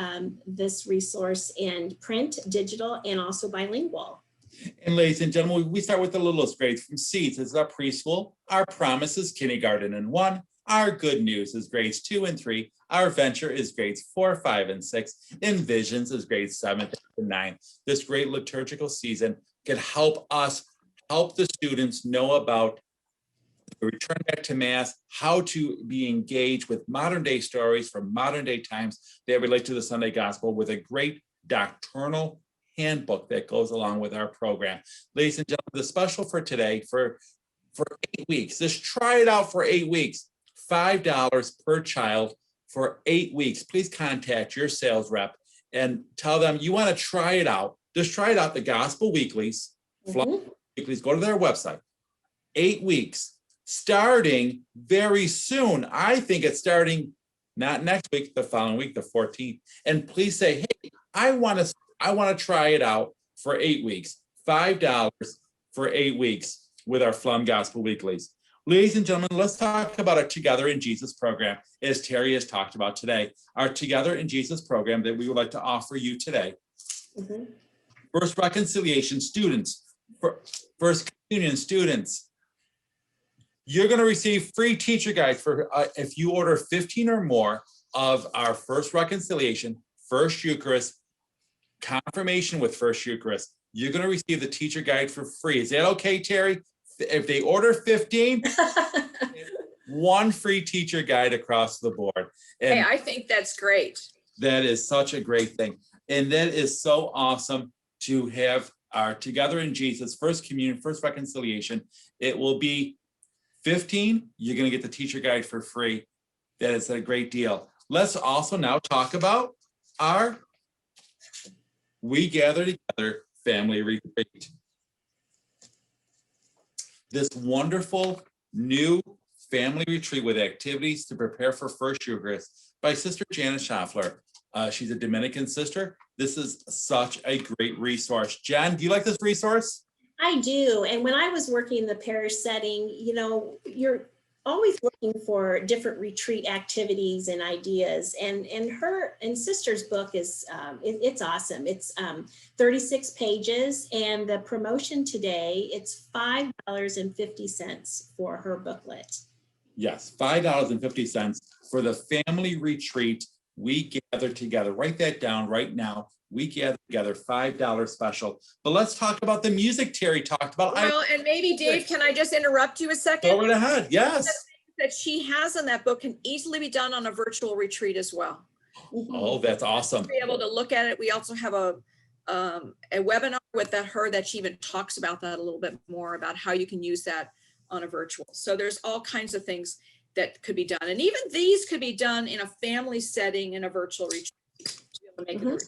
this resource in print, digital, and also bilingual. And ladies and gentlemen, we start with the littlest grades from Seeds. This is our preschool. Our Promise is kindergarten and 1. Our Good News is grades 2 and 3. Our Venture is grades 4, 5, and 6. And Visions is grades 7 to 9. This great liturgical season can help us help the students know about the return back to Mass, how to be engaged with modern day stories from modern day times that relate to the Sunday Gospel, with a great doctrinal handbook that goes along with our program. Ladies and gentlemen, the special for today, for 8 weeks, just try it out for 8 weeks, $5 per child for 8 weeks. Please contact your sales rep and tell them you want to try it out. Just try it out, the Gospel Weeklies, Weeklies, go to their website. 8 weeks, starting very soon. I think it's starting not next week, the following week, the 14th. And please say, hey, I want to try it out for 8 weeks. $5 for 8 weeks with our Flum Gospel Weeklies. Ladies and gentlemen, let's talk about our Together in Jesus program, as Terry has talked about today. Our Together in Jesus program that we would like to offer you today. First Reconciliation students, For First Communion students, you're going to receive free teacher guides for if you order 15 or more of our First Reconciliation, First Eucharist, Confirmation with First Eucharist. You're going to receive the teacher guide for free. Is that okay, Terry? If they order 15, one free teacher guide across the board. And Hey, I think that's great. that is such a great thing. And that is so awesome to have our Together in Jesus, First Communion, First Reconciliation. It will be 15. You're going to get the teacher guide for free. That is a great deal. Let's also now talk about our We Gather Together family retreat. This wonderful new family retreat with activities to prepare for First Eucharist by Sister Janet Schaffler. She's a Dominican sister. This is such a great resource. Jen, do you like this resource? I do. And when I was working in the parish setting, you know, you're always looking for different retreat activities and ideas. And her and sister's book is, it's awesome. It's 36 pages, and the promotion today, it's $5.50 for her booklet. Yes, $5.50 for the family retreat. We Gather Together. Write that down right now. We Gather Together, $5 special. But let's talk about the music Terry talked about. Well, and maybe Dave, can I just interrupt you a second? Go right ahead. Yes. That she has in that book can easily be done on a virtual retreat as well. Oh, that's awesome. Be able to look at it. We also have a webinar with her that she even talks about that a little bit more, about how you can use that on a virtual. So there's all kinds of things that could be done. And even these could be done in a family setting in a virtual retreat to be able to make it.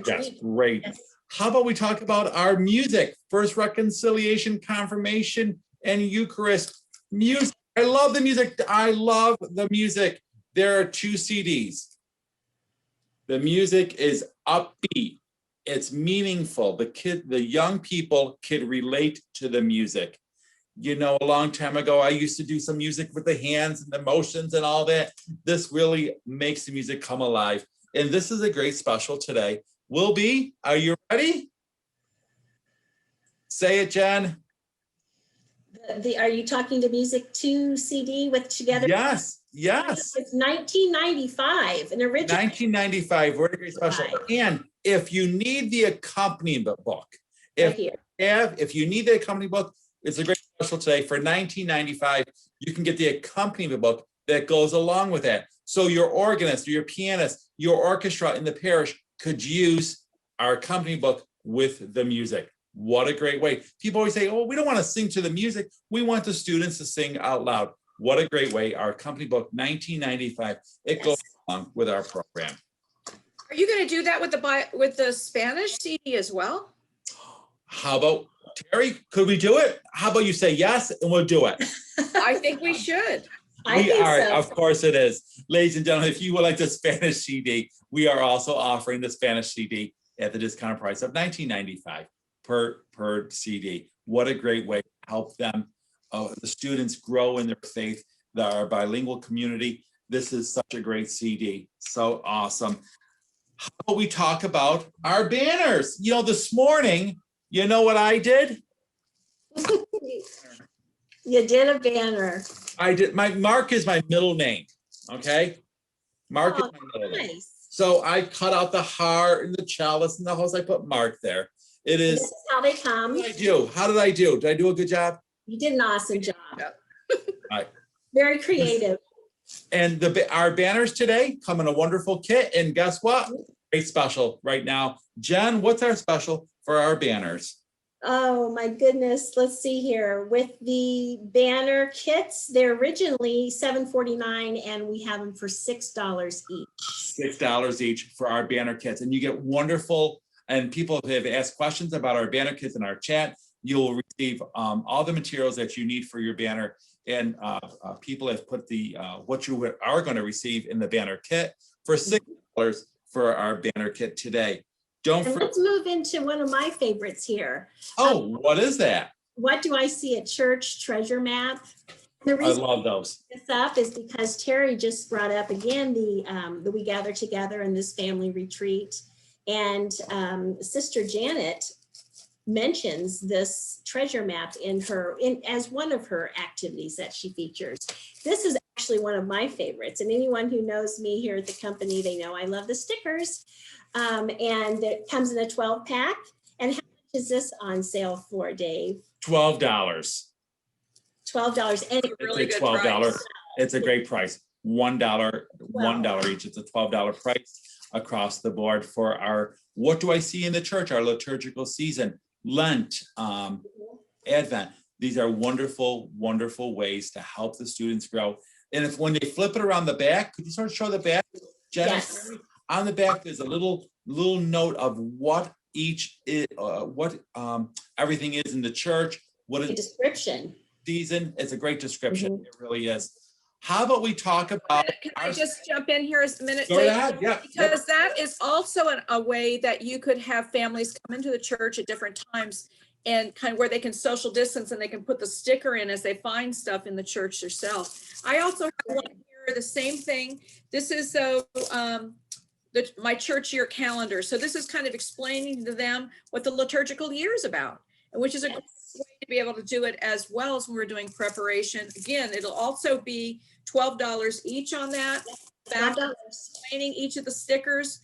That's great. Yes. How about we talk about our music? First Reconciliation, Confirmation, and Eucharist. Music. I love the music. I love the music. There are 2 CDs. The music is upbeat. It's meaningful. The young people can relate to the music. You know, a long time ago, I used to do some music with the hands and the motions and all that. This really makes the music come alive. And this is a great special today. Will be, are you ready? Say it, Jen. Are you talking to Music 2 CD with Together? Yes, yes. It's 1995, an original. 1995, what a great special. And if you need the accompaniment book, Right here. if you need the accompaniment book, it's a great special today. For 1995, you can get the accompaniment book that goes along with that. So your organist, or your pianist, your orchestra in the parish could use our accompaniment book with the music. What a great way. People always say, oh, we don't want to sing to the music. We want the students to sing out loud. What a great way. Our accompaniment book, 1995, it goes along with our program. Are you going to do that with the Spanish CD as well? How about, Terry, could we do it? How about you say yes and we'll do it? I think we should. I think so. Of course it is. Ladies and gentlemen, if you would like the Spanish CD, we are also offering the Spanish CD at the discounted price of $19.95 per CD. What a great way to help them, the students grow in their faith, our bilingual community. This is such a great CD. So awesome. How about we talk about our banners? You know, this morning, you know what I did? You did a banner. I did. Mark is my middle name. Okay. Mark is my middle name. Nice. So I cut out the heart and the chalice and the host. I put Mark there. It is. This is how they come. What did I do? How did I do? Did I do a good job? You did an awesome job. Right. Very creative. And our banners today come in a wonderful kit. And guess what? Great special right now. Jen, what's our special for our banners? Oh my goodness. Let's see here. With the banner kits, they're originally $7.49 and we have them for $6 each. $6 each for our banner kits. And you get wonderful, and people have asked questions about our banner kits in our chat. You'll receive all the materials that you need for your banner. And people have put what you are going to receive in the banner kit for $6 for our banner kit today. Let's move into one of my favorites here. Oh, what is that? What do I see at church? Treasure map. The I love those. This up is because Terry just brought up again the We Gather Together in this family retreat, and Sister Janet mentions this treasure map as one of her activities that she features. This is actually one of my favorites, and anyone who knows me here at the company, they know I love the stickers. And it comes in a 12 pack. And how much is this on sale for, Dave? $12. $12. And Really It's a good $12. price. It's a great price. $1 each. It's a $12 price across the board for our What Do I See in the Church, our liturgical season, Lent, Advent. These are wonderful, wonderful ways to help the students grow. And if when they flip it around the back, could you sort of show the back? Jenna? Yes. On the back, there's a little note of what each is, everything is in the church. What is A description. season? It's a great description. It really is. How about we talk about? Can I just jump in here a minute, Go Dave? ahead, yeah. Because that is also a way that you could have families come into the church at different times and kind of where they can social distance and they can put the sticker in as they find stuff in the church themselves. I also have one here, the same thing. This is my church year calendar. So this is kind of explaining to them what the liturgical year is about, and which is a great way to be able to do it as well as when we're doing preparation. Again, it'll also be $12 each on that. Back explaining each of the stickers,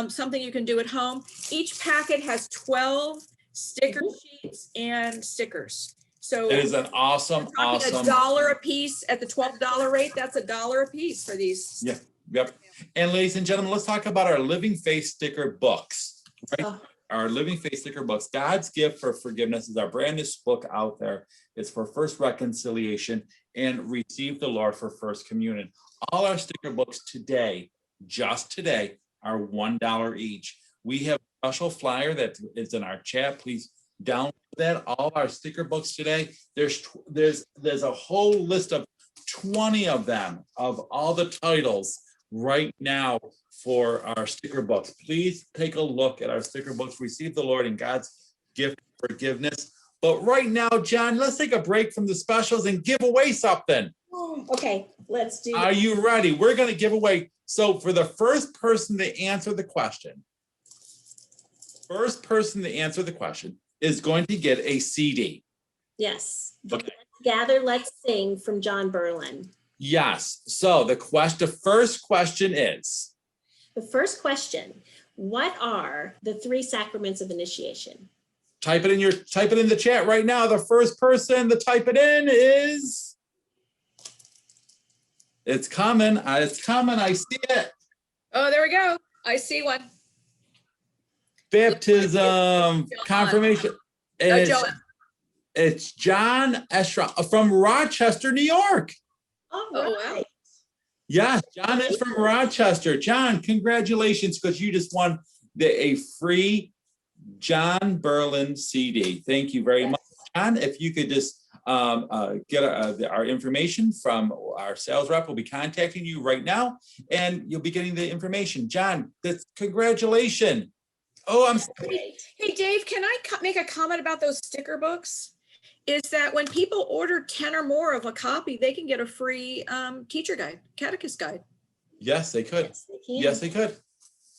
something you can do at home. Each packet has 12 sticker sheets and stickers. So It is an awesome. $1 a piece at the $12 rate. That's $1 a piece for these. Yeah. Yep. And ladies and gentlemen, let's talk about our Living Faith sticker books. Right? Oh. Our Living Faith sticker books. God's Gift for Forgiveness is our brand new book out there. It's for first reconciliation and Receive the Lord for First Communion. All our sticker books today, just today, are $1 each. We have a special flyer that is in our chat. Please download that. All our sticker books today. There's a whole list of 20 of them, of all the titles right now for our sticker books. Please take a look at our sticker books. Receive the Lord and God's Gift of Forgiveness. But right now, John, let's take a break from the specials and give away something. Okay, let's do. Are you ready? We're going to give away. So for the first person to answer the question, is going to get a CD. Yes. Okay. Gather, Let's Sing from John Berlin. Yes. So the first question is. The first question, what are the 3 sacraments of initiation? Type it in the chat right now. The first person to type it in is. It's coming. I see it. Oh, there we go. I see one. Baptism, confirmation. It's John Estra from Rochester, New York. Oh, wow. Yes, John is from Rochester. John, congratulations, because you just won a free John Berlin CD. Thank you very much, John. If you could just get our information from our sales rep, we'll be contacting you right now, and you'll be getting the information. John, congratulations. Oh, I'm sorry. Hey, Dave, can I make a comment about those sticker books? Is that when people order 10 or more of a copy, they can get a free teacher guide, catechist guide. Yes, they could. Yes, they can. Yes, they could.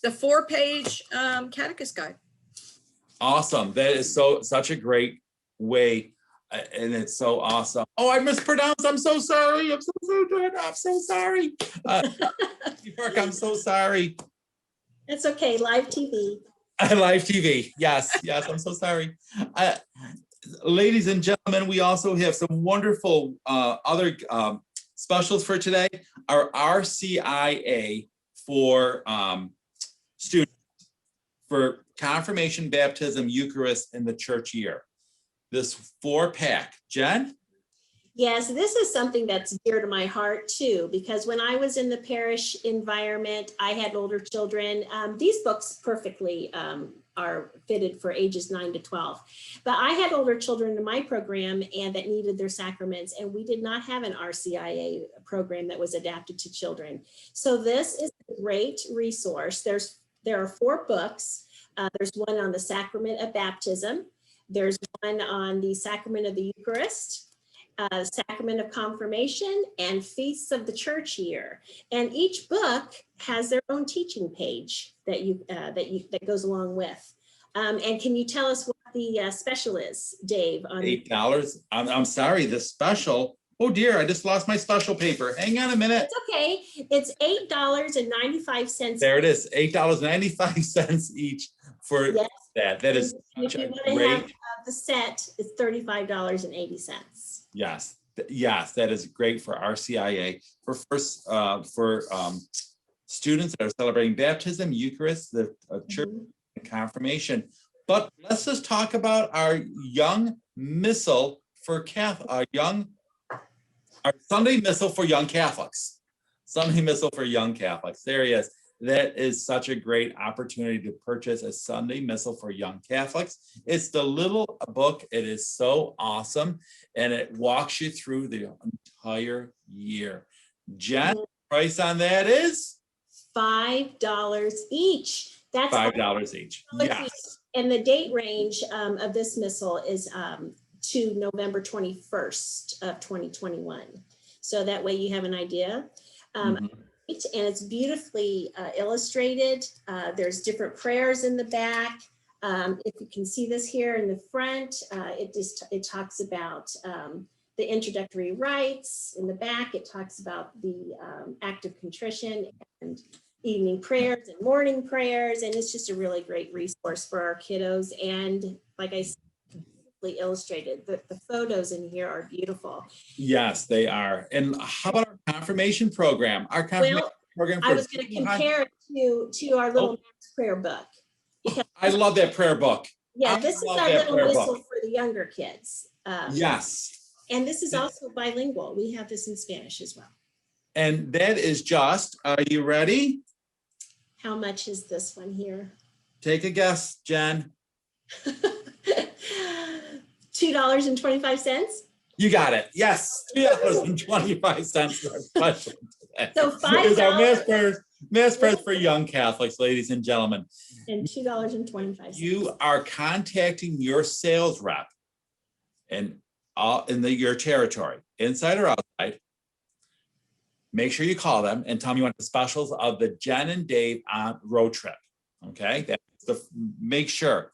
The 4-page catechist guide. Awesome. That is such a great way. And it's so awesome. Oh, I mispronounced. I'm so sorry. I'm so sorry. York, I'm so sorry. That's okay. Live TV. Live TV. Yes. I'm so sorry. Ladies and gentlemen, we also have some wonderful other specials for today. Our RCIA for students for confirmation, baptism, Eucharist, and the church year. This 4-pack. Jen? Yes, this is something that's dear to my heart too, because when I was in the parish environment, I had older children. These books perfectly are fitted for ages 9 to 12. But I had older children in my program and that needed their sacraments, and we did not have an RCIA program that was adapted to children. So this is a great resource. There are 4 books. There's one on the sacrament of baptism. There's one on the sacrament of the Eucharist, sacrament of confirmation, and feasts of the church year. And each book has their own teaching page that goes along with. And can you tell us what the special is, Dave? On $8. I'm sorry, the special. Oh dear, I just lost my special paper. Hang on a minute. It's okay. It's $8.95. There it is, $8.95 each for Yes. that. That is If such you a want to great. have the set, it's $35.80. Yes, yes, that is great for RCIA, for students that are celebrating baptism, Eucharist, the church and confirmation. But let's just talk about our young missal for Catholic, our Sunday missal for young Catholics. Sunday missal for young Catholics. There he is. That is such a great opportunity to purchase a Sunday missal for young Catholics. It's the little book. It is so awesome. And it walks you through the entire year. Jen, price on that is? $5 each. That's $5 each. Yes. And the date range of this missal is to November 21st of 2021. So that way you have an idea. And it's beautifully illustrated. There's different prayers in the back. If you can see this here in the front, it talks about the introductory rites. In the back, it talks about the act of contrition and evening prayers and morning prayers. And it's just a really great resource for our kiddos. And like I said, beautifully illustrated. The photos in here are beautiful. Yes, they are. And how about our confirmation program? Our confirmation program. I was going to compare it to our little Mass prayer book. I love that prayer book. Yeah, this is our little missal for the younger kids. Yes. And this is also bilingual. We have this in Spanish as well. And that is just, are you ready? How much is this one here? Take a guess, Jen. $2.25. You got it. Yes, $2.25 for our special today. So $5 is our Mass prayers for young Catholics, ladies and gentlemen. And $2.25. You are contacting your sales rep and your territory, inside or outside. Make sure you call them and tell them you want the specials of the Jen and Dave road trip. Okay, make sure.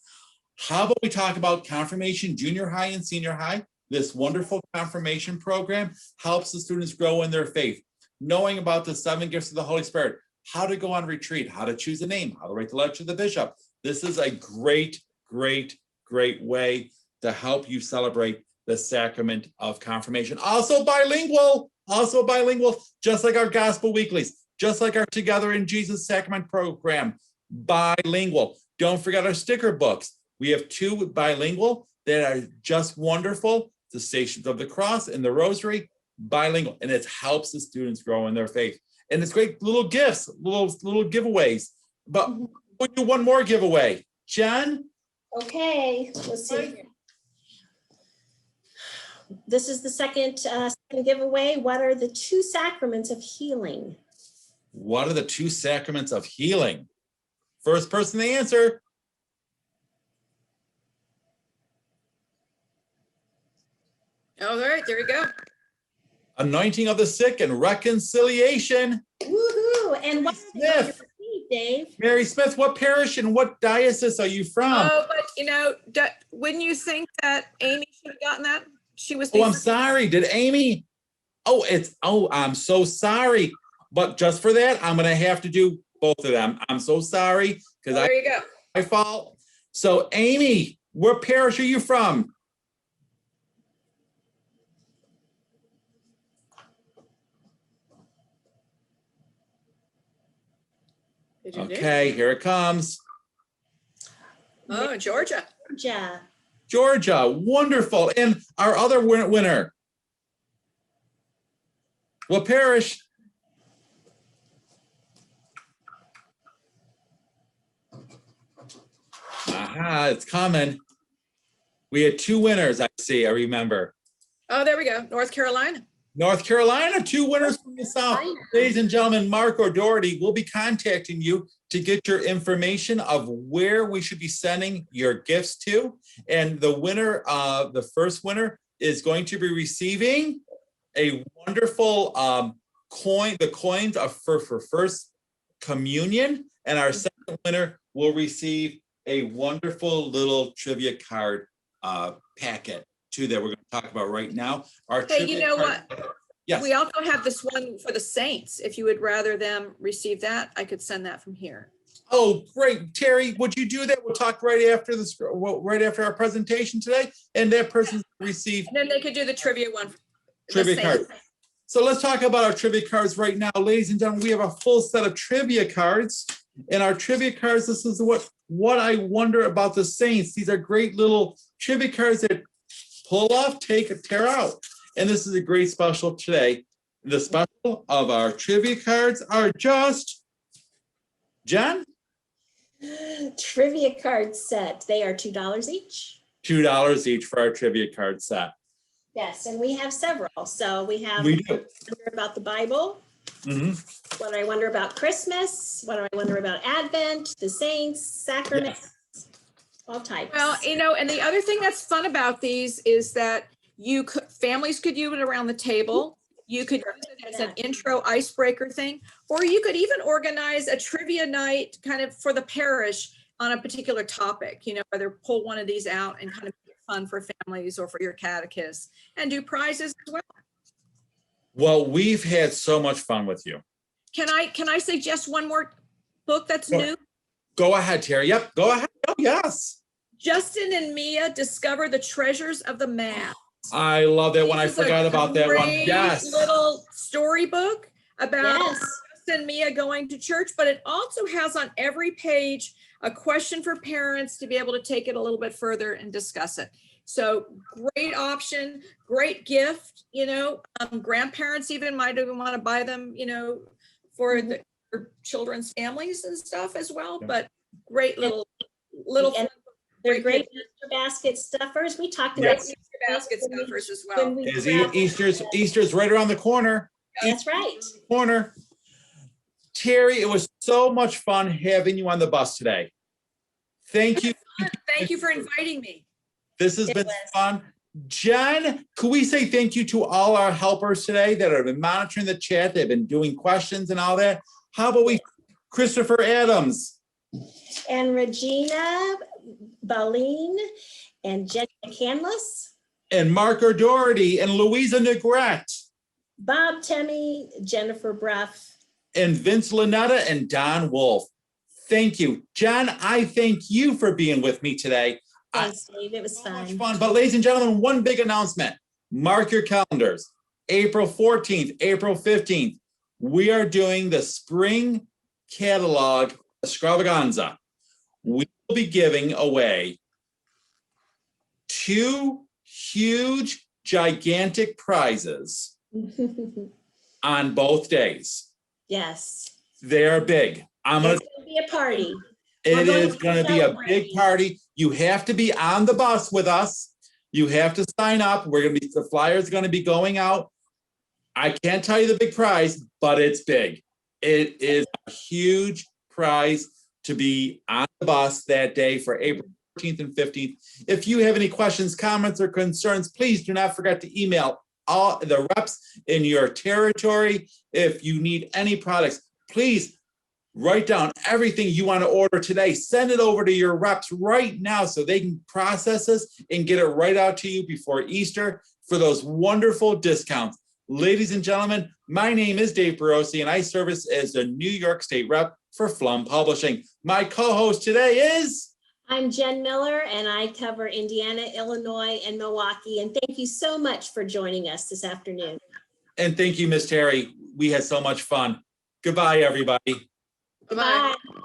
How about we talk about confirmation, junior high and senior high? This wonderful confirmation program helps the students grow in their faith, knowing about the 7 gifts of the Holy Spirit, how to go on retreat, how to choose a name, how to write the letter to the bishop. This is a great, great, great way to help you celebrate the sacrament of confirmation. Also bilingual, just like our gospel weeklies, just like our Together in Jesus Sacrament program, bilingual. Don't forget our sticker books. We have 2 bilingual that are just wonderful. The Stations of the Cross and the Rosary, bilingual, and it helps the students grow in their faith. And it's great little gifts, little giveaways. But we'll do one more giveaway. Jen? Okay, let's see. This is the second giveaway. What are the 2 sacraments of healing? What are the 2 sacraments of healing? First person to answer. All right, there we go. Anointing of the sick and reconciliation. Woohoo! And what's Smith. Dave? Mary Smith, what parish and what diocese are you from? Oh, but wouldn't you think that Amy should have gotten that? She was. Oh, I'm sorry. Did Amy? I'm so sorry. But just for that, I'm going to have to do both of them. I'm so sorry because there you go. My fault. So Amy, what parish are you from? Okay, here it comes. Oh, Georgia. Georgia, wonderful. And our other winner. What parish? Aha, it's coming. We had 2 winners, I remember. Oh, there we go. North Carolina. North Carolina, 2 winners from the South. Ladies and gentlemen, Mark or Doherty will be contacting you to get your information of where we should be sending your gifts to. And the winner, the first winner, is going to be receiving a wonderful the coins for First Communion. And our second winner will receive a wonderful little trivia card packet too that we're going to talk about right now. Our Hey, you trivia know card- what? Yes. We also have this one for the saints. If you would rather them receive that, I could send that from here. Oh, great. Terry, would you do that? We'll talk right after right after our presentation today, and that person received And then they could do the trivia one. the trivia saints. card. So let's talk about our trivia cards right now. Ladies and gentlemen, we have a full set of trivia cards. And our trivia cards, this is what I wonder about the saints. These are great little trivia cards that pull off, tear out. And this is a great special today. The special of our trivia cards are just, Jen? Trivia card set. They are $2 each. $2 each for our trivia card set. Yes, and we have several. So we have We do. wonder about the Bible, Mhm. what I wonder about Christmas, what I wonder about Advent, the saints, sacraments, all types. Well, and the other thing that's fun about these is that families could use it around the table. You could use it as an intro icebreaker thing, or you could even organize a trivia night kind of for the parish on a particular topic, whether pull one of these out and kind of make it fun for families or for your catechists and do prizes as well. Well, we've had so much fun with you. Can I suggest one more book that's Sure. new? Go ahead, Terry. Yep, go ahead. Oh, yes. Justin and Mia Discover the Treasures of the Mass. I love that one. I This is a forgot about that one. great Yes. little storybook about Yes. Justin and Mia going to church, but it also has on every page a question for parents to be able to take it a little bit further and discuss it. So great option, great gift, grandparents even might even want to buy them, for the for children's families and stuff as well, Yeah. but great little And they're great gift. Easter basket stuffers. We talked Yes. about Easter basket stuffers as when well. we Is traveled. Easter's right around the corner. That's right. Corner. Terry, it was so much fun having you on the bus today. Thank you. Thank you for inviting me. This has It been was. fun. Jen, could we say thank you to all our helpers today that have been monitoring the chat? They've been doing questions and all that. How about Christopher Adams? And Regina Baleen and Jenny Canlis, And Marco Doherty and Louisa Negrete Bob Temmie, Jennifer Bruff. and Vince Lanetta and Don Wolf. Thank you. Jen, I thank you for being with me today. Thanks, Dave. It was So much fun. fun. But ladies and gentlemen, one big announcement. Mark your calendars. April 14th, April 15th, we are doing the spring catalog extravaganza. We will be giving away 2 huge, gigantic prizes on both days. Yes. They're big. It's going to be a party. It We're is going to be a big party. You have to be on the bus with us. You have to sign up. The flyers are going to be going out. I can't tell you the big prize, but it's big. It is a huge prize to be on the bus that day for April 14th and 15th. If you have any questions, comments, or concerns, please do not forget to email all the reps in your territory. If you need any products, please write down everything you want to order today. Send it over to your reps right now so they can process this and get it right out to you before Easter for those wonderful discounts. Ladies and gentlemen, my name is Dave Perosi and I service as the New York State Rep for Flum Publishing. My co-host today is... I'm Jen Miller and I cover Indiana, Illinois, and Milwaukee. And thank you so much for joining us this afternoon. And thank you, Miss Terry. We had so much fun. Goodbye, everybody. Bye-bye. Bye.